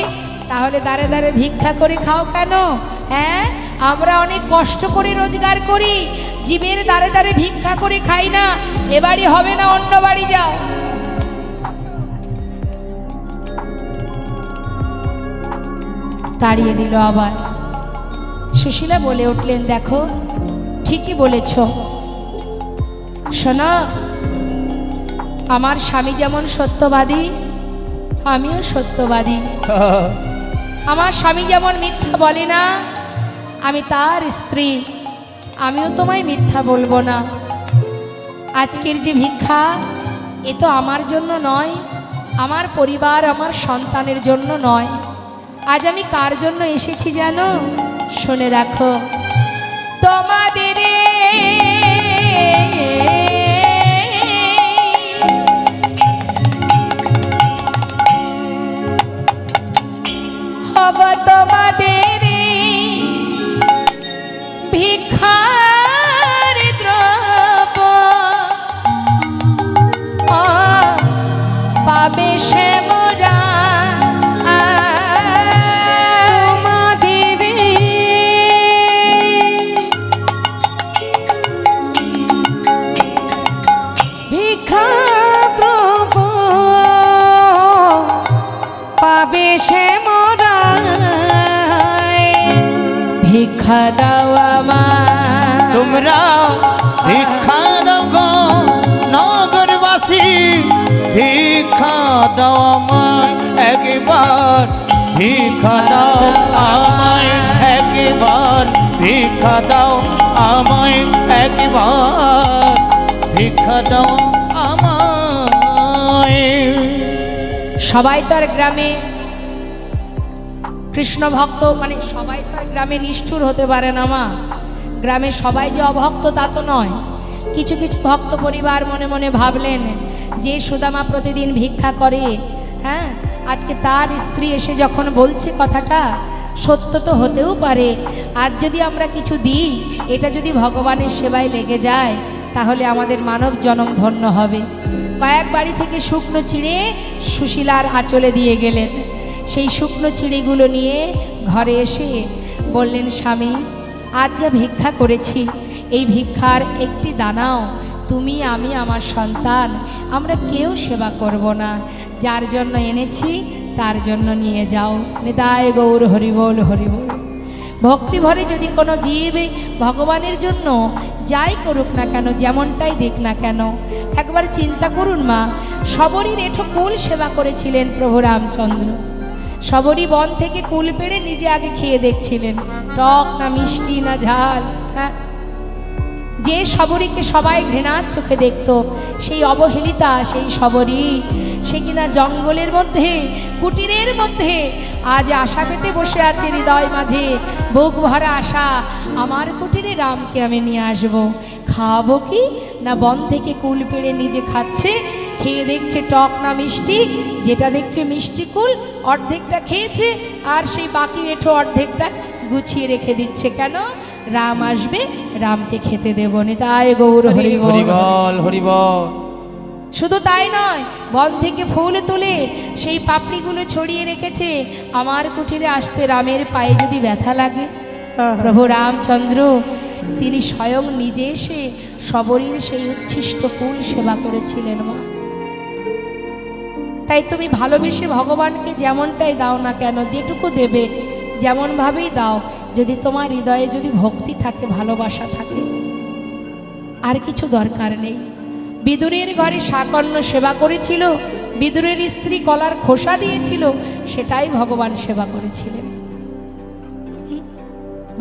তাহলে দাঁড়ে দাঁড়ে ভিক্ষা করে খাও কেন? হ্যাঁ, আমরা অনেক কষ্ট করে রোজগার করি, জীবের দাঁড়ে দাঁড়ে ভিক্ষা করে খাই না। এ বাড়ি হবে না, অন্য বাড়ি যাও। তাড়িয়ে দিল আবার। সুশীলা বলে উঠলেন, দেখো ঠিকই বলেছ, শোনো, আমার স্বামী যেমন সত্যবাদী, আমিও সত্যবাদী। আমার স্বামী যেমন মিথ্যা বলে না, আমি তার স্ত্রী, আমিও তোমায় মিথ্যা বলবো না। আজকের যে ভিক্ষা, এ তো আমার জন্য নয়, আমার পরিবার আমার সন্তানের জন্য নয়। আজ আমি কার জন্য এসেছি জানো? শুনে রাখো, তোমাদের তোমাদের ভিক্ষার দ্রব্য পাবে সে মোরা, ভিক্ষা দ্রব্য পাবে সে মোরা, ভিক্ষা দাও আমায়, তোমরা ভিক্ষা দাও গো নগরবাসী, ভিক্ষা দাও আমায় একবার, ভিক্ষা দাও আমায় একবার, ভিক্ষা দাও আমায় একবার, ভিক্ষা দাও আমায়। সবাই তার গ্রামে কৃষ্ণ ভক্ত, মানে সবাই তার গ্রামে নিষ্ঠুর হতে পারে না মা। গ্রামে সবাই যে অভক্ত তা তো নয়। কিছু কিছু ভক্ত পরিবার মনে মনে ভাবলেন যে সুদামা প্রতিদিন ভিক্ষা করে, হ্যাঁ, আজকে তার স্ত্রী এসে যখন বলছে কথাটা, সত্য তো হতেও পারে। আর যদি আমরা কিছু দিই, এটা যদি ভগবানের সেবায় লেগে যায়, তাহলে আমাদের মানব জনম ধন্য হবে। কয়েক বাড়ি থেকে শুকনো চিড়ে সুশীলার আঁচলে দিয়ে গেলেন। সেই শুকনো চিড়িগুলো নিয়ে ঘরে এসে বললেন, স্বামী, আজ যা ভিক্ষা করেছি, এই ভিক্ষার একটি দানাও তুমি, আমি, আমার সন্তান, আমরা কেউ সেবা করব না। যার জন্য এনেছি তার জন্য নিয়ে যাও। নিতাই গৌর হরিবোল হরিবোল। ভক্তি ভরে যদি কোনো জীব ভগবানের জন্য যাই করুক না কেন, যেমনটাই দিক না কেন, একবার চিন্তা করুন মা, সবরই রেঠো কুল সেবা করেছিলেন প্রভু রামচন্দ্র। সবরই বন থেকে কুল পেড়ে নিজে আগে খেয়ে দেখছিলেন, টক না মিষ্টি না ঝাল। হ্যাঁ, যে শবরীকে সবাই ঘৃণার চোখে দেখত, সেই অবহেলিতা, সেই শবরী, সে কিনা জঙ্গলের মধ্যে, কুটিরের মধ্যে আজ আশা পেতে বসে আছে হৃদয় মাঝে, বুক ভরা আশা, আমার কুটিরে রামকে আমি নিয়ে আসবো। খাওয়াবো কি না, বন থেকে কুল পেড়ে নিজে খাচ্ছে, খেয়ে দেখছে টক না মিষ্টি, যেটা দেখছে মিষ্টি কুল অর্ধেকটা খেয়েছে, আর সেই বাকি এঁঠো অর্ধেকটা গুছিয়ে রেখে দিচ্ছে। কেন? রাম আসবে, রামকে খেতে দেবো না। তাই গৌর হরি বল, হরি বল। শুধু তাই নয়, বন থেকে ফুল তুলে সেই পাপড়িগুলো ছড়িয়ে রেখেছে, আমার কুটিরে আসতে রামের পায়ে যদি ব্যথা লাগে, প্রভু রামচন্দ্র তিনি স্বয়ং নিজে এসে শবরীর সেই উচ্ছিষ্ট ফুল সেবা করেছিলেন মা। তাই তুমি ভালোবেসে ভগবানকে যেমনটাই দাও না কেন, যেটুকু দেবে যেমনভাবেই দাও, যদি তোমার হৃদয়ে যদি ভক্তি থাকে, ভালোবাসা থাকে, আর কিছু দরকার নেই। বিদুরের ঘরে শাকন্য সেবা করেছিল, বিদুরের স্ত্রী কলার খোসা দিয়েছিল, সেটাই ভগবান সেবা করেছিলেন।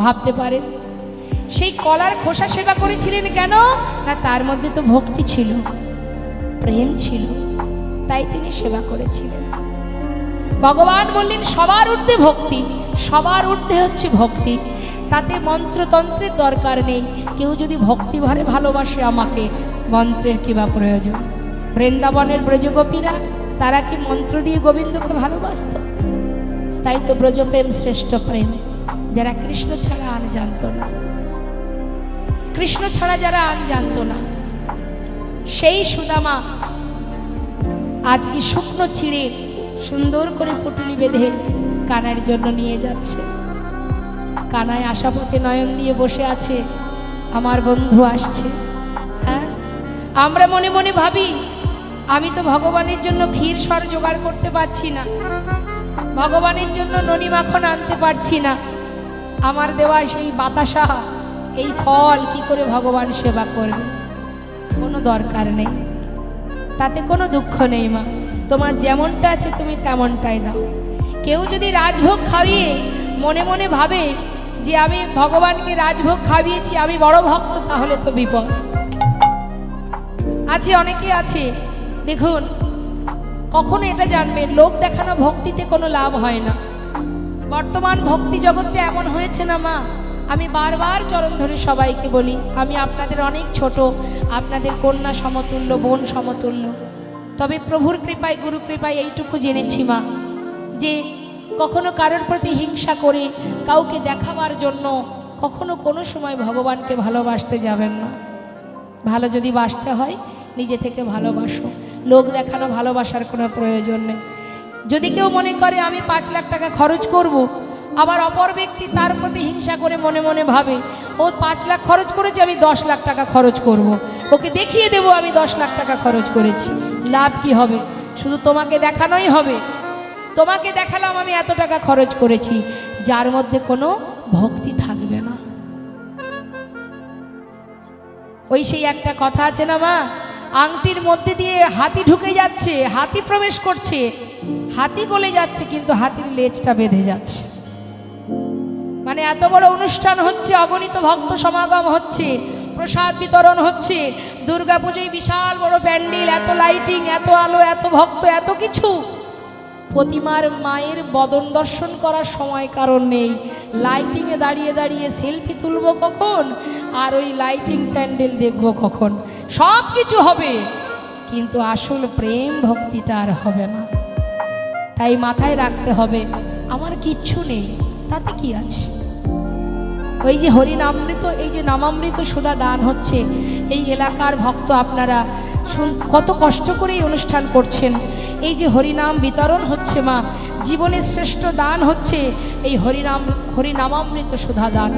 ভাবতে পারেন সেই কলার খোসা সেবা করেছিলেন কেন? না তার মধ্যে তো ভক্তি ছিল, প্রেম ছিল, তাই তিনি সেবা করেছিলেন। ভগবান বললেন সবার ঊর্ধ্বে ভক্তি, সবার ঊর্ধ্বে হচ্ছে ভক্তি, তাতে মন্ত্রতন্ত্রের দরকার নেই। কেউ যদি ভক্তি ভরে ভালোবাসে আমাকে, মন্ত্রের কি বা প্রয়োজন? বৃন্দাবনের ব্রজগোপীরা তারা কি মন্ত্র দিয়ে গোবিন্দকে ভালোবাসত? তাই তো ব্রজপ্রেম শ্রেষ্ঠ প্রেম। যারা কৃষ্ণ ছাড়া আন জানতো না, কৃষ্ণ ছাড়া যারা আন জানতো না, সেই সুদামা আজকে শুকনো ছিঁড়ে সুন্দর করে পুটুলি বেঁধে কানাইয়ের জন্য নিয়ে যাচ্ছে। কানাই আশাপথে নয়ন দিয়ে বসে আছে, আমার বন্ধু আসছে। হ্যাঁ, আমরা মনে মনে ভাবি আমি তো ভগবানের জন্য ক্ষীর সর জোগাড় করতে পারছি না, ভগবানের জন্য ননি মাখন আনতে পারছি না, আমার দেওয়া সেই বাতাসা, এই ফল কি করে ভগবান সেবা করবে? কোনো দরকার নেই, তাতে কোনো দুঃখ নেই মা, তোমার যেমনটা আছে তুমি তেমনটাই দাও। কেউ যদি রাজভোগ খাইয়ে মনে মনে ভাবে যে আমি ভগবানকে রাজভোগ খাইয়েছি, আমি বড় ভক্ত, তাহলে তো বিপদ আছে। অনেকে আছে, দেখুন, কখনো এটা জানবেন, লোক দেখানো ভক্তিতে কোনো লাভ হয় না। বর্তমান ভক্তি জগৎটা এমন হয়েছে না মা, আমি বারবার চরণ ধরে সবাইকে বলি, আমি আপনাদের অনেক ছোট, আপনাদের কন্যা সমতুল্য, বোন সমতুল্য, তবে প্রভুর কৃপায়, গুরু কৃপায় এইটুকু জেনেছি মা, যে কখনো কারোর প্রতি হিংসা করে কাউকে দেখাবার জন্য কখনো কোনো সময় ভগবানকে ভালোবাসতে যাবেন না। ভালো যদি বাসতে হয় নিজে থেকে ভালোবাসো, লোক দেখানো ভালোবাসার কোনো প্রয়োজন নেই। যদি কেউ মনে করে আমি 5 লাখ টাকা খরচ করব, আবার অপর ব্যক্তি তার প্রতি হিংসা করে মনে মনে ভাবে ও 5 লাখ খরচ করেছে, আমি 10 লাখ টাকা খরচ করব, ওকে দেখিয়ে দেব আমি 10 লাখ টাকা খরচ করেছি, লাভ কি হবে? শুধু তোমাকে দেখানোই হবে। তোমাকে দেখালাম আমি এত টাকা খরচ করেছি, যার মধ্যে কোনো ভক্তি থাকবে না। ওই সেই একটা কথা আছে না মা, আংটির মধ্যে দিয়ে হাতি ঢুকে যাচ্ছে, হাতি প্রবেশ করছে, হাতি গলে যাচ্ছে, কিন্তু হাতির লেজটা বেঁধে যাচ্ছে। মানে এত বড় অনুষ্ঠান হচ্ছে, অগণিত ভক্ত সমাগম হচ্ছে, প্রসাদ বিতরণ হচ্ছে, দুর্গাপুজোয় বিশাল বড় প্যান্ডেল, এত লাইটিং, এত আলো, এত ভক্ত, এত কিছু। প্রতিমার মায়ের বদন দর্শন করার সময় কারণ নেই, লাইটিংয়ে দাঁড়িয়ে দাঁড়িয়ে সেলফি তুলবো কখন, আর ওই লাইটিং প্যান্ডেল দেখবো কখন, সব কিছু হবে, কিন্তু আসল প্রেম ভক্তিটা আর হবে না। তাই মাথায় রাখতে হবে, আমার কিচ্ছু নেই, তাতে কি আছে? ওই যে হরিনামৃত, এই যে নামামৃত সুধা দান হচ্ছে, এই এলাকার ভক্ত আপনারা কত কষ্ট করে এই অনুষ্ঠান করছেন, এই যে হরিনাম বিতরণ হচ্ছে মা, জীবনের শ্রেষ্ঠ দান হচ্ছে এই হরিনামামৃত সুধা দান,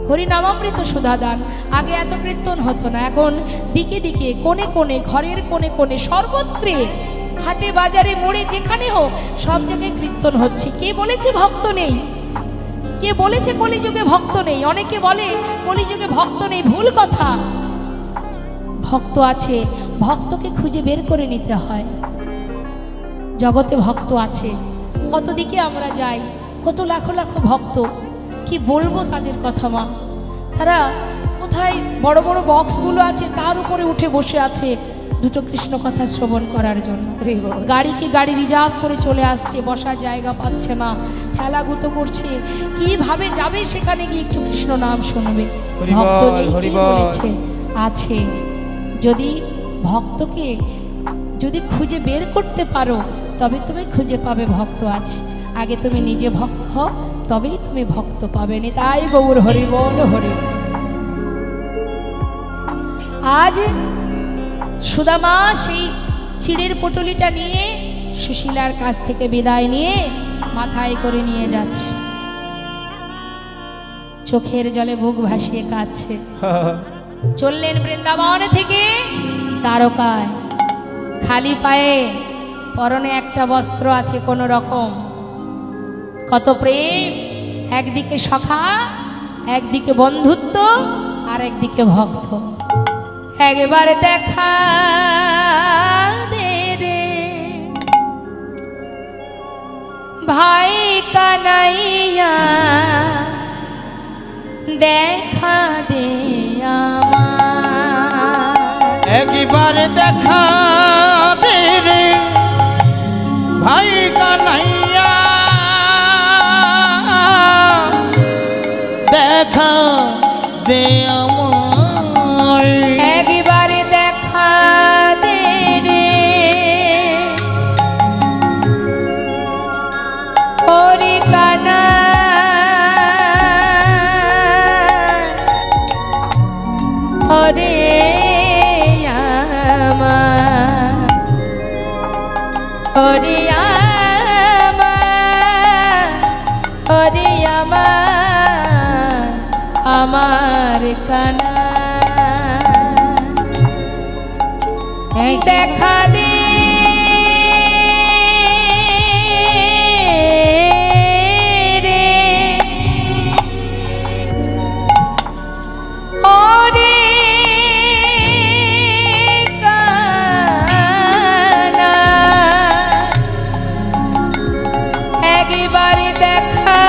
হরিনামামৃত সুধা দান। আগে এত কীর্তন হতো না, এখন দিকে দিকে, কোণে কোণে, ঘরের কোণে কোণে, সর্বত্রে, হাটে বাজারে মোড়ে যেখানে হোক সব জায়গায় কীর্তন হচ্ছে। কে বলেছে ভক্ত নেই? কে বলেছে কলিযুগে ভক্ত নেই? অনেকে বলে কলিযুগে ভক্ত নেই, ভুল কথা। ভক্ত আছে, ভক্তকে খুঁজে বের করে নিতে হয়। জগতে ভক্ত আছে, কত দিকে আমরা যাই, কত লাখো লাখো ভক্ত, কি বলবো তাদের কথা মা। তারা কোথায় বড় বড় বক্সগুলো আছে তার উপরে উঠে বসে আছে দুটো কৃষ্ণ কথা শ্রবণ করার জন্য। গাড়ি রিজার্ভ করে চলে আসছে, বসার জায়গা পাচ্ছে না, ঠেলাগুতো করছে, কিভাবে যাবে সেখানে গিয়ে একটু কৃষ্ণ নাম শুনবে। ভক্ত নেই কি বলেছে? আছে। যদি ভক্তকে যদি খুঁজে বের করতে পারো তবে তুমি খুঁজে পাবে ভক্ত আছে। আগে তুমি নিজে ভক্ত হও, তবেই তুমি ভক্ত পাবে। তাই গৌর হরি বল হরি। আজ সুদামা সেই চিড়ের পটলিটা নিয়ে সুশীলার কাছ থেকে বিদায় নিয়ে মাথায় করে নিয়ে যাচ্ছে, চোখের জলে বুক ভাসিয়ে কাঁদছে। চললেন বৃন্দাবন থেকে দ্বারকায়, খালি পায়ে, পরনে একটা বস্ত্র আছে কোনো রকম। কত প্রেম, একদিকে সখা, একদিকে বন্ধুত্ব, আর একদিকে ভক্ত। একবার দেখা দে রে ভাই কানাইয়া, দেখা দে আমার। একবার দেখা দে রে ভাই কানাইয়া, দেখা দে আমার। একবার দেখা দে রে হরি কানা, হরে আমার, হরে আমার, হরে আমার, আমার কানা। দেখা দে রে ওরে কানা, একবার দেখা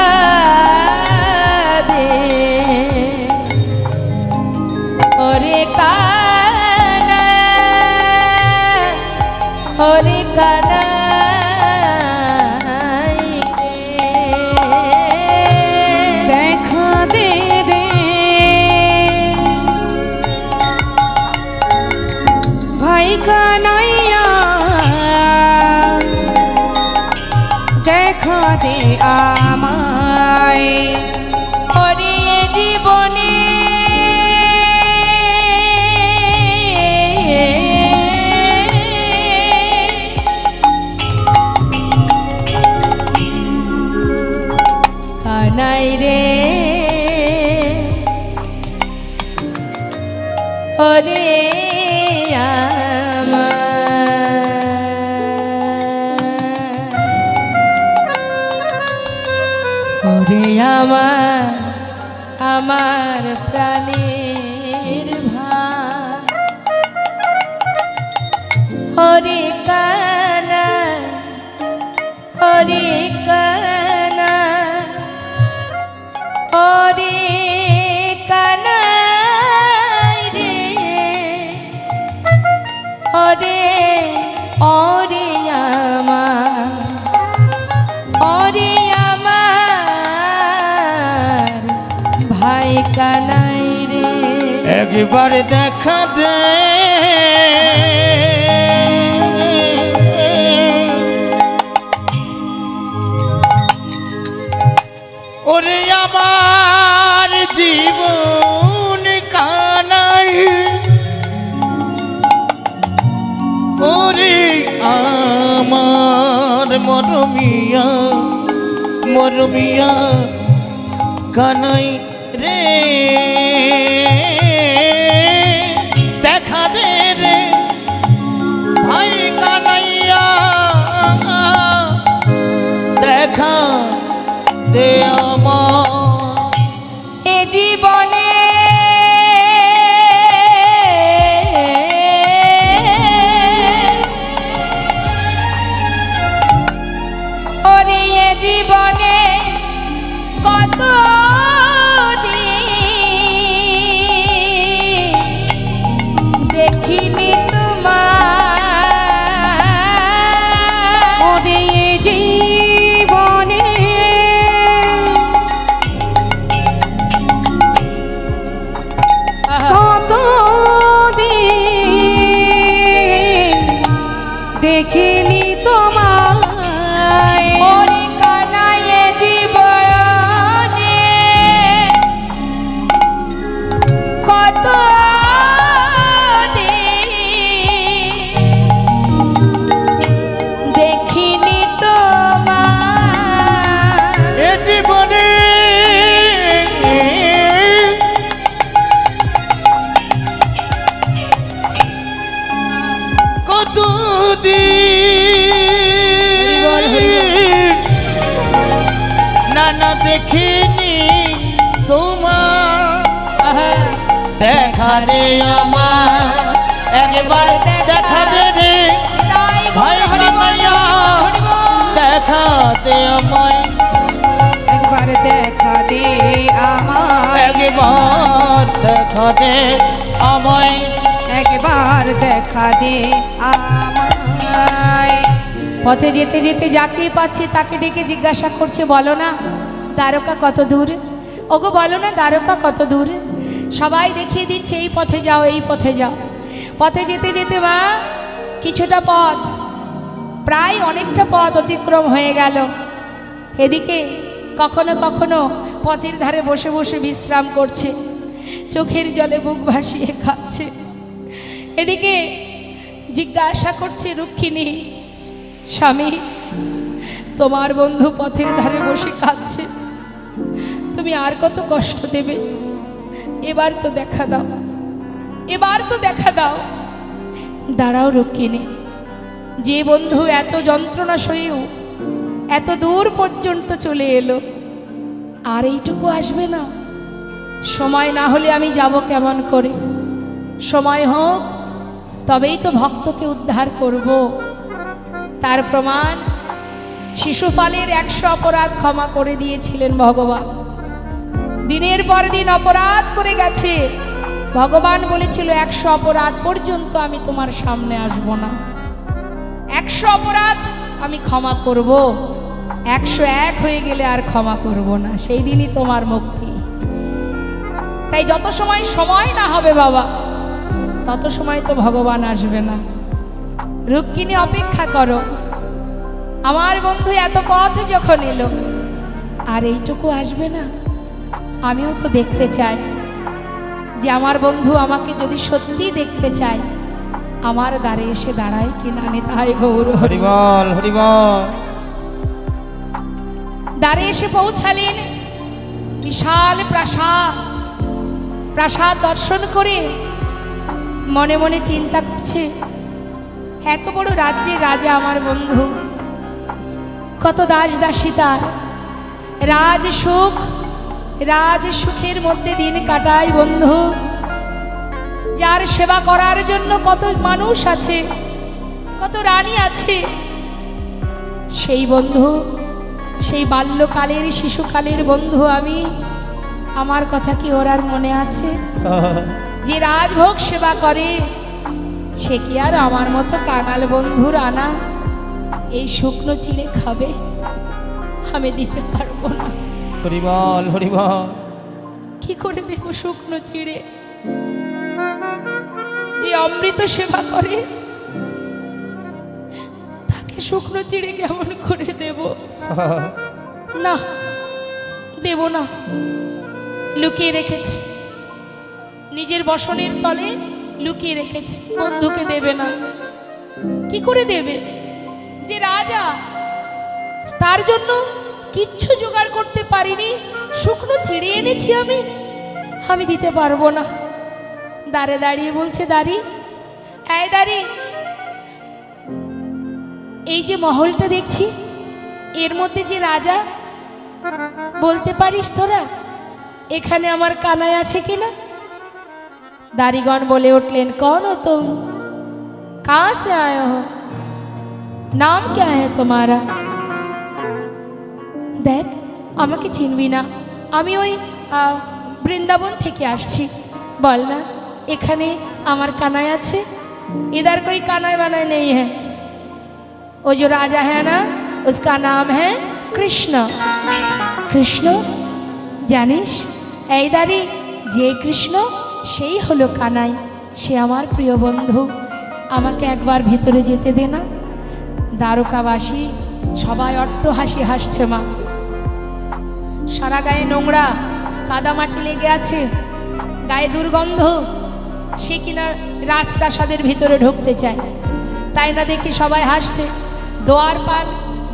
দে ওরে কানা, ওরে কানাই রে। দেখা দে রে ভাই কানাইয়া, দেখা দে আমায়। ওরে জীবনে কানাই রে, ওরে ওরে আমার, আমার প্রাণের ভাই, হরে কানা, হরে কানা, হরে কানাই রে, হরে ওরে আমার, ওরে আমার ভাই কানাই রে। একবার দেখা দে ওরে আমার জীবন কানাই, ওরে আমার মরমিয়া, মরমিয়া কানাই রে। দেখা দে রে ভাই কানাইয়া, দেখা দে আমার। এ জীবনে ওরে এ জীবনে কত দিন কেন দেখিনি তোমার আহা, দেখা দে আমার একবার দেখা দে রে নিতাই ভাই গৌর হরি বল, কানাইয়া হরি বল। দেখা দে আমায় একবার দেখা দে আমায় একবার দেখা দে আমায় একবার দেখা দে আমায় পথে যেতে যেতে যাকে পাচ্ছে তাকে ডেকে জিজ্ঞাসা করছে, বলো না দ্বারকা কত দূর? ওগো বলো না দ্বারকা কত দূর? সবাই দেখিয়ে দিচ্ছে এই পথে যাও, এই পথে যাও। পথে যেতে যেতে মা কিছুটা পথ, প্রায় অনেকটা পথ অতিক্রম হয়ে গেল। এদিকে কখনো কখনো পথের ধারে বসে বসে বিশ্রাম করছে, চোখের জলে বুক ভাসিয়ে খাচ্ছে। এদিকে জিজ্ঞাসা করছে রুক্মিণী, স্বামী তোমার বন্ধু পথের ধারে বসে কাঁদছে, তুমি আর কত কষ্ট দেবে? এবার তো দেখা দাও, এবার তো দেখা দাও। দাঁড়াও রুক্মিণী, যে বন্ধু এত যন্ত্রণা সয়েও এত দূর পর্যন্ত চলে এলো, আর এইটুকু আসবে না? সময় না হলে আমি যাব কেমন করে? সময় হোক তবেই তো ভক্তকে উদ্ধার করব। তার প্রমাণ শিশুপালের 100 অপরাধ ক্ষমা করে দিয়েছিলেন ভগবান। দিনের পর দিন অপরাধ করে গেছে, ভগবান বলেছিল 100 অপরাধ পর্যন্ত আমি তোমার সামনে আসব না, 100 অপরাধ আমি ক্ষমা করব, 101 হয়ে গেলে আর ক্ষমা করব না, সেই দিনই তোমার মুক্তি। তাই যত সময় সময় না হবে বাবা, তত সময় তো ভগবান আসবে না। রুক্মিণী অপেক্ষা করো, আমার বন্ধু এত পথ যখন এলো আর এইটুকু আসবে না? আমিও তো দেখতে চাই যে আমার বন্ধু আমাকে যদি সত্যি দেখতে চায় আমার দ্বারে এসে দাঁড়ায় কিনা। নিতাই গৌর হরি বল। হরিবল হরিবল। দ্বারে এসে পৌঁছালেন, বিশাল প্রাসাদ। প্রাসাদ দর্শন করে মনে মনে চিন্তা করছে, এত বড় রাজ্যের রাজা আমার বন্ধু, কত দাস দাসী তার, রাজ সুখের মধ্যে দিন কাটায় বন্ধু। যার সেবা করার জন্য কত মানুষ আছে, কত রানী আছে, সেই বন্ধু, সেই বাল্যকালের শিশুকালের বন্ধু আমি, আমার কথা কি ওর আর মনে আছে? যে রাজভোগ সেবা করে সে কি আর আমার মতো কাঙাল বন্ধুর আনা এই শুকনো চিড়ে খাবে? আমি দিতে পারবো না। হরিবল হরিবল। কি করে দেব শুকনো চিড়ে? যে অমৃত সেবা করে তাকে শুকনো চিড়ে কেমন করে দেব? না, দেব না। লুকিয়ে রেখেছি, নিজের বসনের তলে লুকিয়ে রেখেছি, বন্ধুকে দেবে না। কি করে দেবে? যে রাজা, তার জন্য কিচ্ছু জোগাড় করতে পারিনি, শুকনো চিড়ে এনেছি আমি দিতে পারবো না। দাঁড়ে দাঁড়িয়ে বলছে, দাঁড়ি, এই দাঁড়ি, এই যে মহলটা দেখছি এর মধ্যে যে রাজা, বলতে পারিস তোরা এখানে আমার কানাই আছে কিনা? দাড়িগণ বলে উঠলেন, कौन हो तुम, कहाँ से आए हो, नाम क्या है तुम्हारा? দেখ আমাকে চিনবি না, আমি ওই বৃন্দাবন থেকে আসছি, বল না এখানে আমার কানাই আছে? इधर कोई कानाई वानाई नहीं है, वो जो राजा है ना उसका नाम है कृष्ण। कृष्ण জানিস? এই দাঁড়ি, যে কৃষ্ণ সেই হলো কানাই, সে আমার প্রিয় বন্ধু, আমাকে একবার ভিতরে যেতে দে না। দ্বারকাবাসী সবাই অট্টহাসি হাসছে মা। সারা গায়ে নোংরা কাদামাটি লেগে আছে, গায়ে দুর্গন্ধ, সে কিনা রাজপ্রাসাদের ভিতরে ঢুকতে চায়, তাই না দেখি সবাই হাসছে। দোয়ারপাল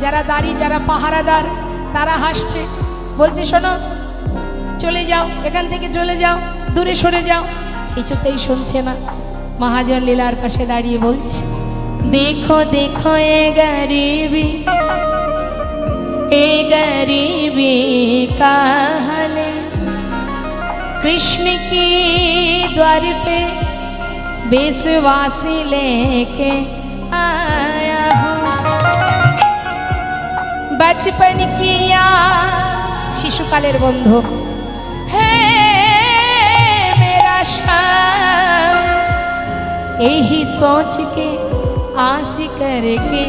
যারা দাঁড়ি, যারা পাহারাদার, তারা হাসছে, বলছে শোনো চলে যাও, এখান থেকে চলে যাও, দূরে সরে যাও। কিছুতেই শুনছে না। মহাজন লীলার পাশে দাঁড়িয়ে বলছে, দেখো দেখো এ গরিবি, हे गरीबी का हल कृष्ण की द्वार पे विश्वासी लेके आया हूँ। बचपन किया शिशुकालेर बंधु है मेरा शाम, यही सोच के आस करके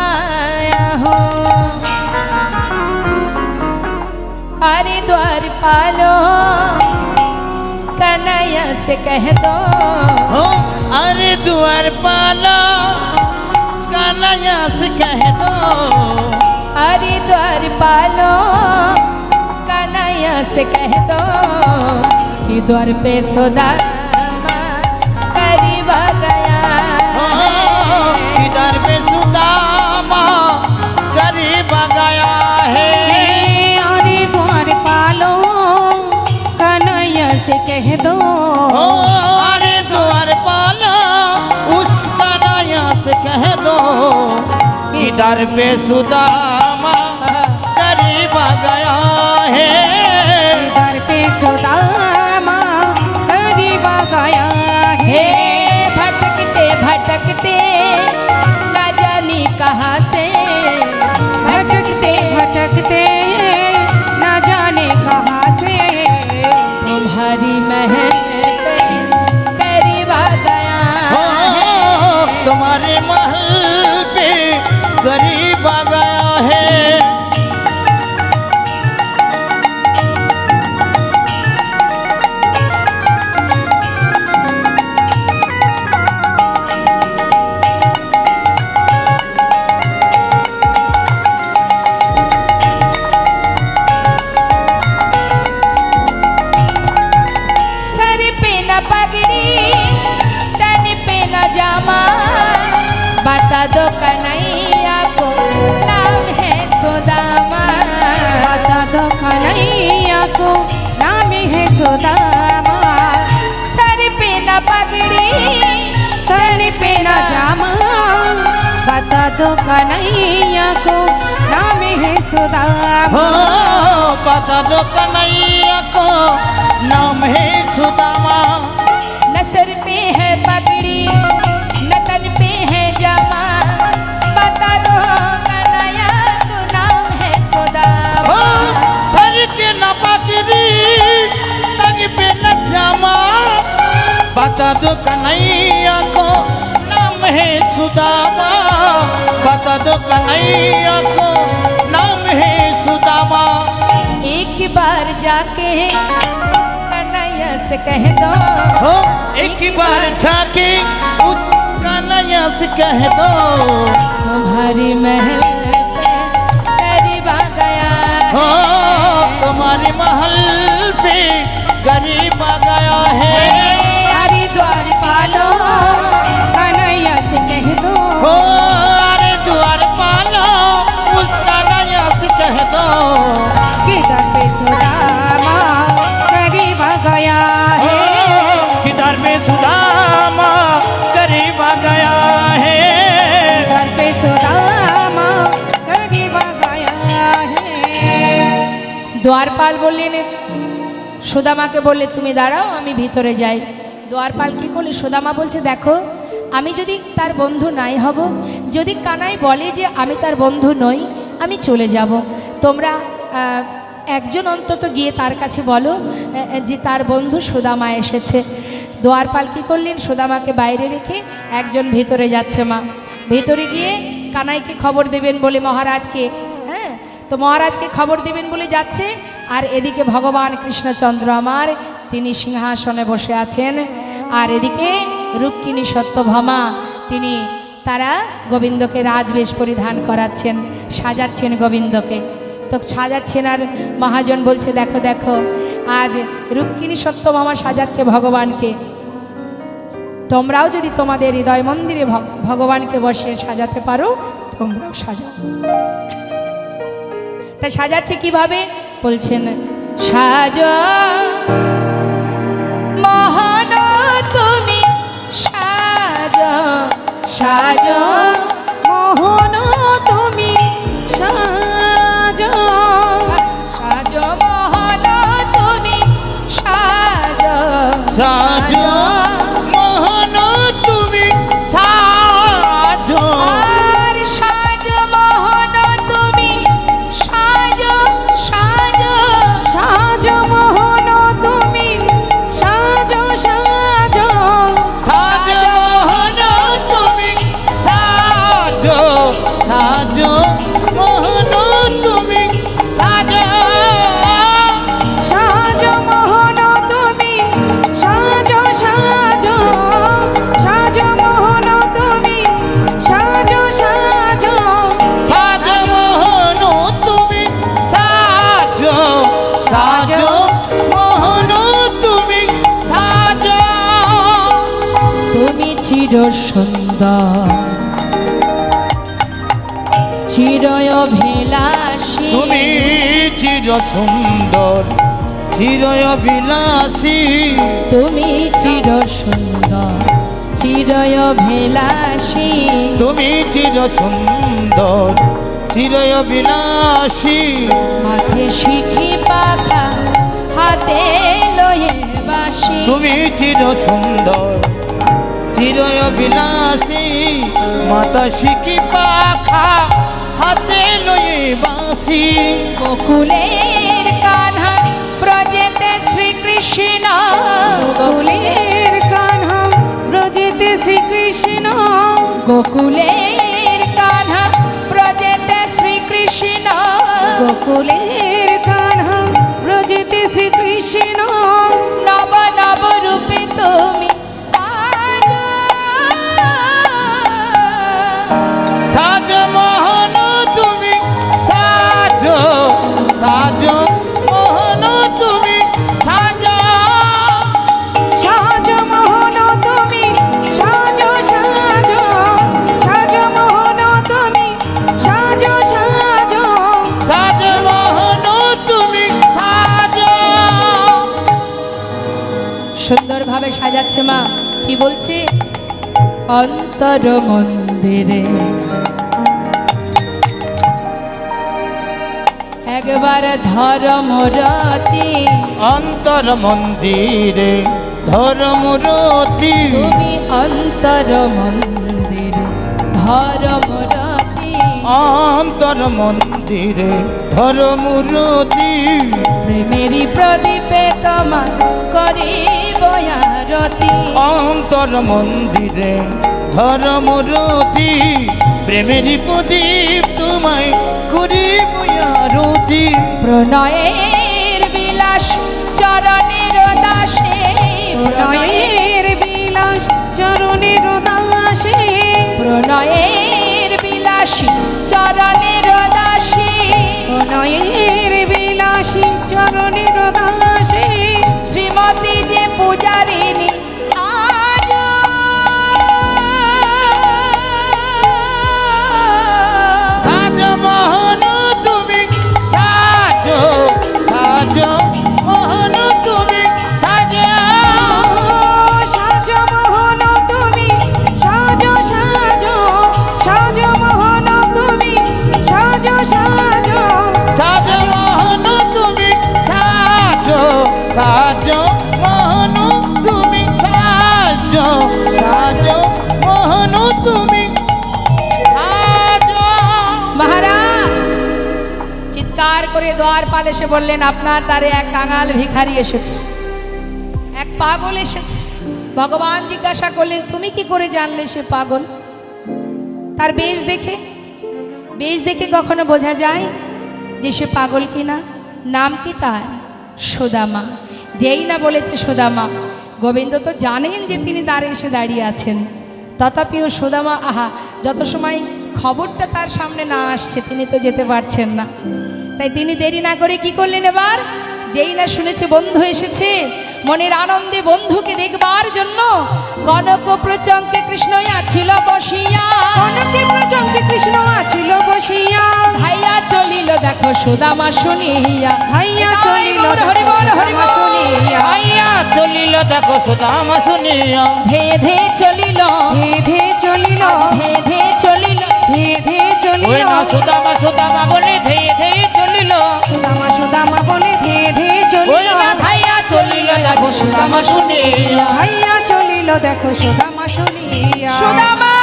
आया हूँ। अरे द्वार पालो कन्हैया से कह दो, हो अरे द्वार पालो कन्हैया से कह दो, अरे द्वार पालो कन्हैया से कह दो कि द्वार पे सुदामा करीब आ गया है। इधर पे सुदामा करीब आ गया है। अरे द्वार पालो कन्हैया से कह दो, ओ अरे द्वार पालो उस कन्हैया से कह दो, इधर पे सुदामा करीब आ गया है। दर पे सुदामा करीब आ गया हे है। भटकते भटकते न जानी कहाँ से, भटकते भटकते न जाने कहाँ से तुम्हारी महल पे करीब आ गया है। तुम्हारे महल पे करीब आ गया है। सर पे न पगड़ी तन पे न जामा, बता दो कन्हैया को नाम है सुदामा। बता दो कन्हैया को नाम है सुदामा। सर पे न पगड़ी तन पे न जामा, बता दो कन्हैया को नाम है हो सुदामा। बता दो कन्हैया को नाम है सुदामा। न सर पे है पगड़ी न तन पे है जामा, बता दो कन्हैया को नाम है हो सुदामा। सर के न पगड़ी तंग पे न जामा, बता दो कन्हैया को नाम है सुदामा। बता दो कन्हैया को नाम है सुदामा। एक बार जाके उस कन्हैया से कह दो, हो एक बार जाके उस कन्हैया से कह दो, तुम्हारी महल पे करीब आ गया हो है। तुम्हारे महल पे गरीब आ गया है। अरे द्वार पालो कन्हैया से कह दो, हो अरे द्वार पालो उस कन्हैया से कह दो, कि दर पे सुदामा करीब आ गया हो है। किधर में सुदामा करीब आ गया है। दर पे सुदामा करीब आ गया है। द्वारपाल বললেন সুদামাকে বললে তুমি দাঁড়াও আমি ভিতরে যাই। দ্বারপাল কি করলে সুদামা বলছে দেখো আমি যদি তার বন্ধু নাই হব, যদি কানাই বলে যে আমি তার বন্ধু নই আমি চলে যাব, তোমরা একজন অন্তত গিয়ে তার কাছে বলো যে তার বন্ধু সুদামা এসেছে। দ্বারপাল কি করলেন সুদামাকে বাইরে রেখে একজন ভিতরে যাচ্ছে মা, ভিতরে গিয়ে কানাইকে খবর দেবেন বলে মহারাজকে, হ্যাঁ তো মহারাজকে খবর দেবেন বলে যাচ্ছে। আর এদিকে ভগবান কৃষ্ণচন্দ্র আমার তিনি সিংহাসনে বসে আছেন, আর এদিকে রুক্মিণী সত্যভামা তিনি তারা গোবিন্দকে রাজবেশ পরিধান করাচ্ছেন, সাজাচ্ছেন গোবিন্দকে। তো সাজাচ্ছেন আর মহাজন বলছে দেখো দেখো আজ রুক্মিণী সত্যভামা সাজাচ্ছে ভগবানকে, তোমরাও যদি তোমাদের হৃদয় মন্দিরে ভগবানকে বসিয়ে সাজাতে পারো তোমরাও সাজাও। তা সাজাচ্ছে কিভাবে বলছেন সাজ মহান তুমি সাজ সাজ মোহন তুমি সাজ চির সুন্দর চিরয় অভিলাষী তুমি চির সুন্দর চিরয় বিলাসী তুমি চির সুন্দর চিরয় অভিলাষী তুমি চির সুন্দর চিরয় বিলাসী মাথে শিখি পাখা হাতে লয়ে বাসি তুমি চির সুন্দর চিরয় বিলাসী মাতা শিখি পাখা হাতে লয়ে বাসি গোকুলের কান্হা ব্রজেতে শ্রীকৃষ্ণ গোকুলের কান্হা ব্রজেতে শ্রীকৃষ্ণ গোকুলের কান্হা ব্রজেতে শ্রীকৃষ্ণ গোকুলের কান্হা ব্রজেতে শ্রীকৃষ্ণ নব নব রূপে তুমি আজ সাজ মোহন তুমি সাজ সাজ মোহন তুমি সাজ সাজ মোহন তুমি সাজ সাজ সাজ মোহন তুমি সাজ সাজ সাজ মোহন তুমি সাজ সুন্দরভাবে সাজাচ্ছে মা কি বলছে অন্তর মন্দিরে একবার ধর্মরতি অন্তর মন্দিরে ধর্মরতি তুমি অন্তর মন্দিরে ধর্মরতি অন্তর মন্দিরে ধর্মরতি প্রেমেরই প্রদীপে তোমার করিব আরতি অন্তর মন্দিরে ধর্মরতি প্রেমেরই প্রদীপ তোমায় করিব আরতি প্রণয়ের বিলাস চরণের দাসে প্রণয়ের বিলাস চরণের দাসে প্রণয়ের বিলাসী চরণের দাসী প্রণয়ের বিলাসী চরণের দাসে শ্রীমতী যে পূজারিণী আজ সাজ মোহন তুমি সাজ সাজ মোহন তুমি সাজ সাজ মোহন তুমি সাজ সাজ সাজ মোহন তুমি সাজ সাজ সাজ মোহন তুমি সাজ সাজ মোহন তুমি সাজ সাজ মোহন তুমি সাজ মহারাজ চিৎকার করে দ্বারপাল এসে বললেন আপনার দ্বারে এক কাঙাল ভিখারি এসেছে এক পাগল এসেছে ভগবান জিজ্ঞাসা করলেন তুমি কি করে জানলে সে পাগল তার বেশ দেখে কখনো বোঝা যায় যে সে পাগল কিনা নাম কি তার সুদামা যেই না বলেছে সুদামা গোবিন্দ তো জানেন যে তিনি দ্বারে এসে দাঁড়িয়ে আছেন তথাপিও সুদামা আহা যত সময় খবরটা তার সামনে না আসছে তিনি তো যেতে পারছেন না তাই তিনি দেরি না করে কি করলেন এবার যেই না শুনেছে বন্ধু এসেছে মনের আনন্দে বন্ধুকে দেখবার জন্য কনক প্রচঙ্কে কৃষ্ণ আছিল বসিয়া কনকে প্রচঙ্কে কৃষ্ণ আছিল বসিয়া ভাইয়া চলিল দেখো সুদামা শুনিয়া ভাইয়া চলিল হরি বল হরি বল শুনিয়া আইয়া চলিল দেখো সুদামা শুনিয়া ধে ধে চলিল ধে ধে চলিল ধে ধে চলিল ধে ধে চলিল ওই না সুদামা সুদামা বলে ধেয়ে ধেয়ে চলিল সুদামা সুদামা বলে ধে ধে ওই চলিল না ভাইয়া চলিল দেখো সুদামা শুনিয়া ভাইয়া চলিল দেখো সুদামা শুনিয়া সুদামা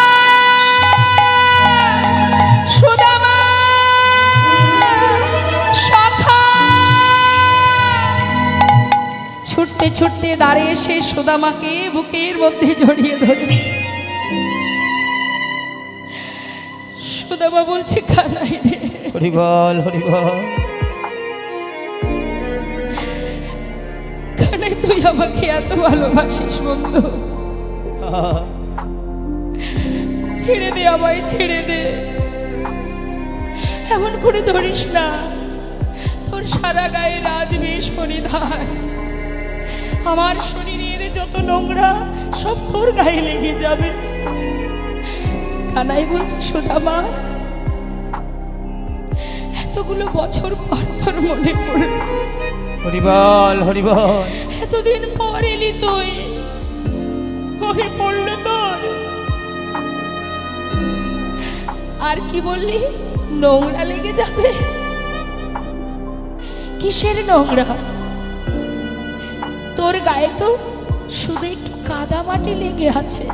সুদামা সখা ছুটতে ছুটতে দাঁড়িয়ে এসে সুদামাকে বুকের মধ্যে জড়িয়ে ধরেছে সুদামা বলছে কানাই রে হরি বল হরি বল কানাই তুই আমাকে এত ভালোবাসিস বন্ধু ছেড়ে দে আমায় ছেড়ে দে এমন করে ধরিস না তোর সারা গায়ে রাজবেশ পরিধান আমার শরীরের যত নোংরা সব তোর গায়ে লেগে যাবে। কানাই বলছে, সুদামা, এতগুলো বছর পর তোর মনে পড়ল, হরিবল হরিবল। এতদিন পর এলি তুই, মনে পড়ল তোর। আর কি বললি? নোংরা লেগে যাবে? কিসের নোংরা? তোর গায়ে তো শুধু একটু কাদা মাটি লেগে আছে,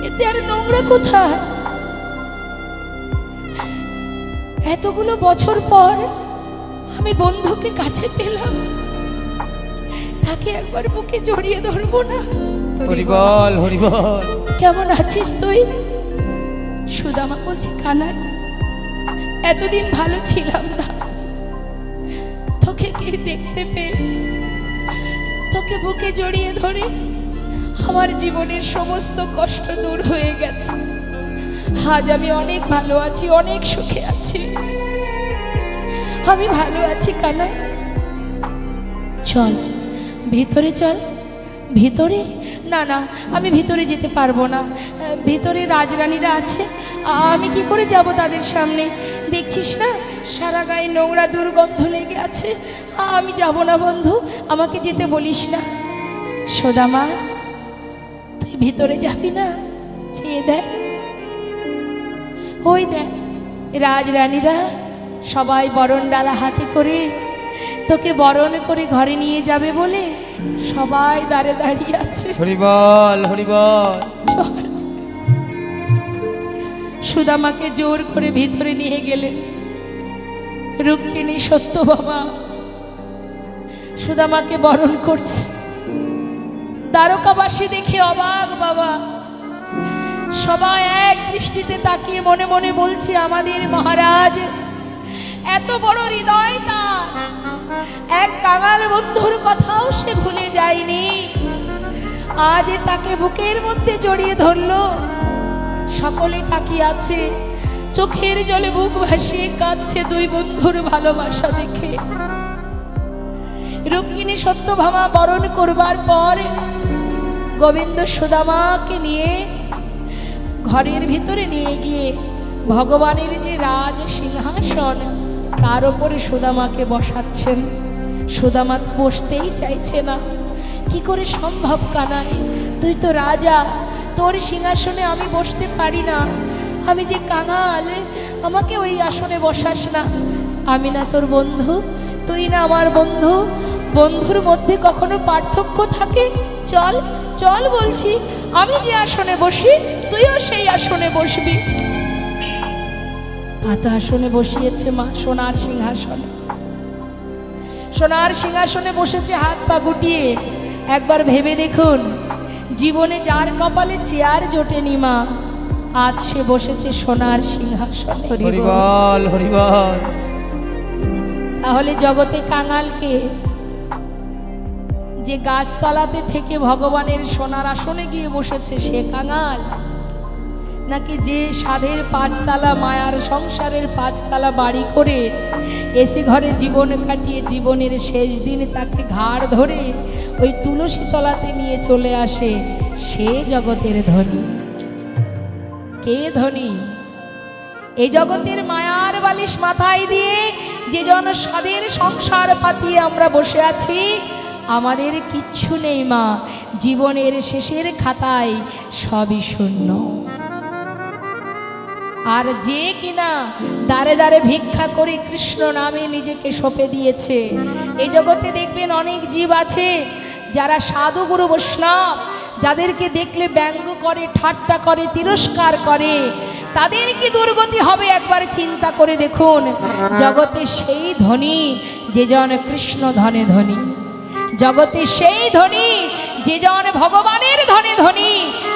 এতে আর নোংরা কোথায়? এতগুলো বছর পর আমি বন্ধুকে কাছে পেলাম, তাকে একবার বুকে জড়িয়ে ধরবো না? হরিবল হরিবল। কেমন আছিস তুই? সুদামা বলছে, কানাই, এতদিন ভালো ছিলাম না, তোকে কি দেখতে পেয়ে, তোকে বুকে জড়িয়ে ধরে আমার জীবনের সমস্ত কষ্ট দূর হয়ে গেছে। আজ আমি অনেক ভালো আছি, অনেক সুখে আছি, আমি ভালো আছি কানাই। চল ভিতরে চল। ভিতরে? না না, আমি ভিতরে যেতে পারবো না, ভিতরে রাজরানীরা আছে, আমি কি করে যাব তাদের সামনে? দেখছিস না সারা গায়ে নোংরা দুর্গন্ধ লেগে আছে, আমি যাব না বন্ধু, আমাকে যেতে বলিস না। সুদামা, তুই ভিতরে যাবি না? চেয়ে দেখ, ওই দেখ রাজরানীরা সবাই বরণ ডালা হাতে করে তোকে বরণ করে ঘরে নিয়ে যাবে বলে সবাই দাঁড়ে দাঁড়িয়ে আছে। হরিবল হরিবল। চল। সুদামাকে জোর করে ভিতরে নিয়ে গেলে রুক্মিণী সত্যভামা সুদামাকে বরণ করছে। দ্বারকাবাসী দেখে অবাক বাবা, সবাই এক দৃষ্টিতে তাকিয়ে মনে মনে বলছে, আমাদের মহারাজ এত বড় হৃদয় তার, এক কাঙাল বন্ধুর কথাও সে ভুলে যায়নি, আজ তাকে বুকের মধ্যে জড়িয়ে ধরলো। সকলে তাকিয়ে আছে, চোখের জলে বুক ভাসিয়ে কাঁদছে দুই বন্ধুর ভালোবাসা দেখে। রুক্মিণী সত্যভামা বরণ করবার পর গোবিন্দ সুদামাকে নিয়ে ঘরের ভিতরে নিয়ে গিয়ে ভগবানের যে রাজ সিংহাসন তার উপরে সুদামাকে বসাচ্ছেন। সুদামা তো বসতেই চাইছে না। কি করে সম্ভব কানাই? তুই তো রাজা, তোর সিংহাসনে আমি বসতে পারি না, আমি যে কাঙাল, আমাকে ওই আসনে বসাস না। আমি না তোর বন্ধু, তুই না আমার বন্ধু, বন্ধুর মধ্যে কখনো পার্থক্য থাকে? চল চল বলছি, আমি যে আসনে বসি তুইও সেই আসনে বসবি। পাতা আসনে বসিয়েছে মা, সোনার সিংহাসনে। সোনার সিংহাসনে বসেছে হাত পা গুটিয়ে। একবার ভেবে দেখুন, জীবনে যার কপালে চেয়ার জোটেনি মা, আজ সে বসেছে সোনার সিংহাসনে। হরিবল হরিবল। তাহলে জগতে কাঙালকে? যে গাছতলাতে থেকে ভগবানের সোনার আসনে গিয়ে বসেছে সে কাঙাল, নাকি যে সাধের পাঁচতলা মায়ার সংসারের পাঁচতলা বাড়ি করে এসে ঘরে জীবন কাটিয়ে জীবনের শেষ দিন তাকে ঘাড় ধরে ওই তুলসী তলাতে নিয়ে চলে আসে, সে জগতের ধনী? কে ধনী? এই জগতের মায়ার বালিশ মাথায় দিয়ে যে জন সাধের সংসার পাতিয়ে আমরা বসে আছি, আমাদের কিচ্ছু নেই মা, জীবনের শেষের খাতায় সবই শূন্য। আর যে কিনা দাঁড়ে দাঁড়ে ভিক্ষা করে কৃষ্ণ নামে নিজেকে সঁপে দিয়েছে, এই জগতে দেখবেন অনেক জীব আছে যারা সাধু গুরু বৈষ্ণব, যাদেরকে দেখলে ব্যঙ্গ করে, ঠাট্টা করে, তিরস্কার করে, তাদের কি দুর্গতি হবে একবার চিন্তা করে দেখুন। জগতে সেই ধনী যে জন কৃষ্ণ ধনে ধনী, জগতে সেই ধনী যে জন ভগবানের ধনে ধনী,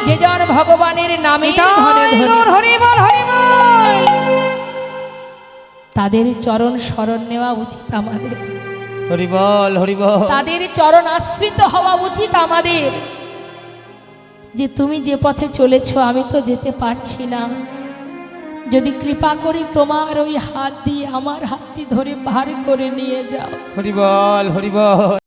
যে জন ভগবানের নামে ধনে ধনী। তাদের চরণ শরণ নেওয়া উচিত আমাদের। হরিবল হরিবল। তাদের চরণ আশ্রিত হওয়া উচিত আমাদের। যে তুমি যে পথে চলেছ আমি তো যেতে পারছি না, যদি কৃপা করি তোমার ওই হাত দিয়ে আমার হাতটি ধরে ভার করে নিয়ে যাও। হরিবল হরিবল।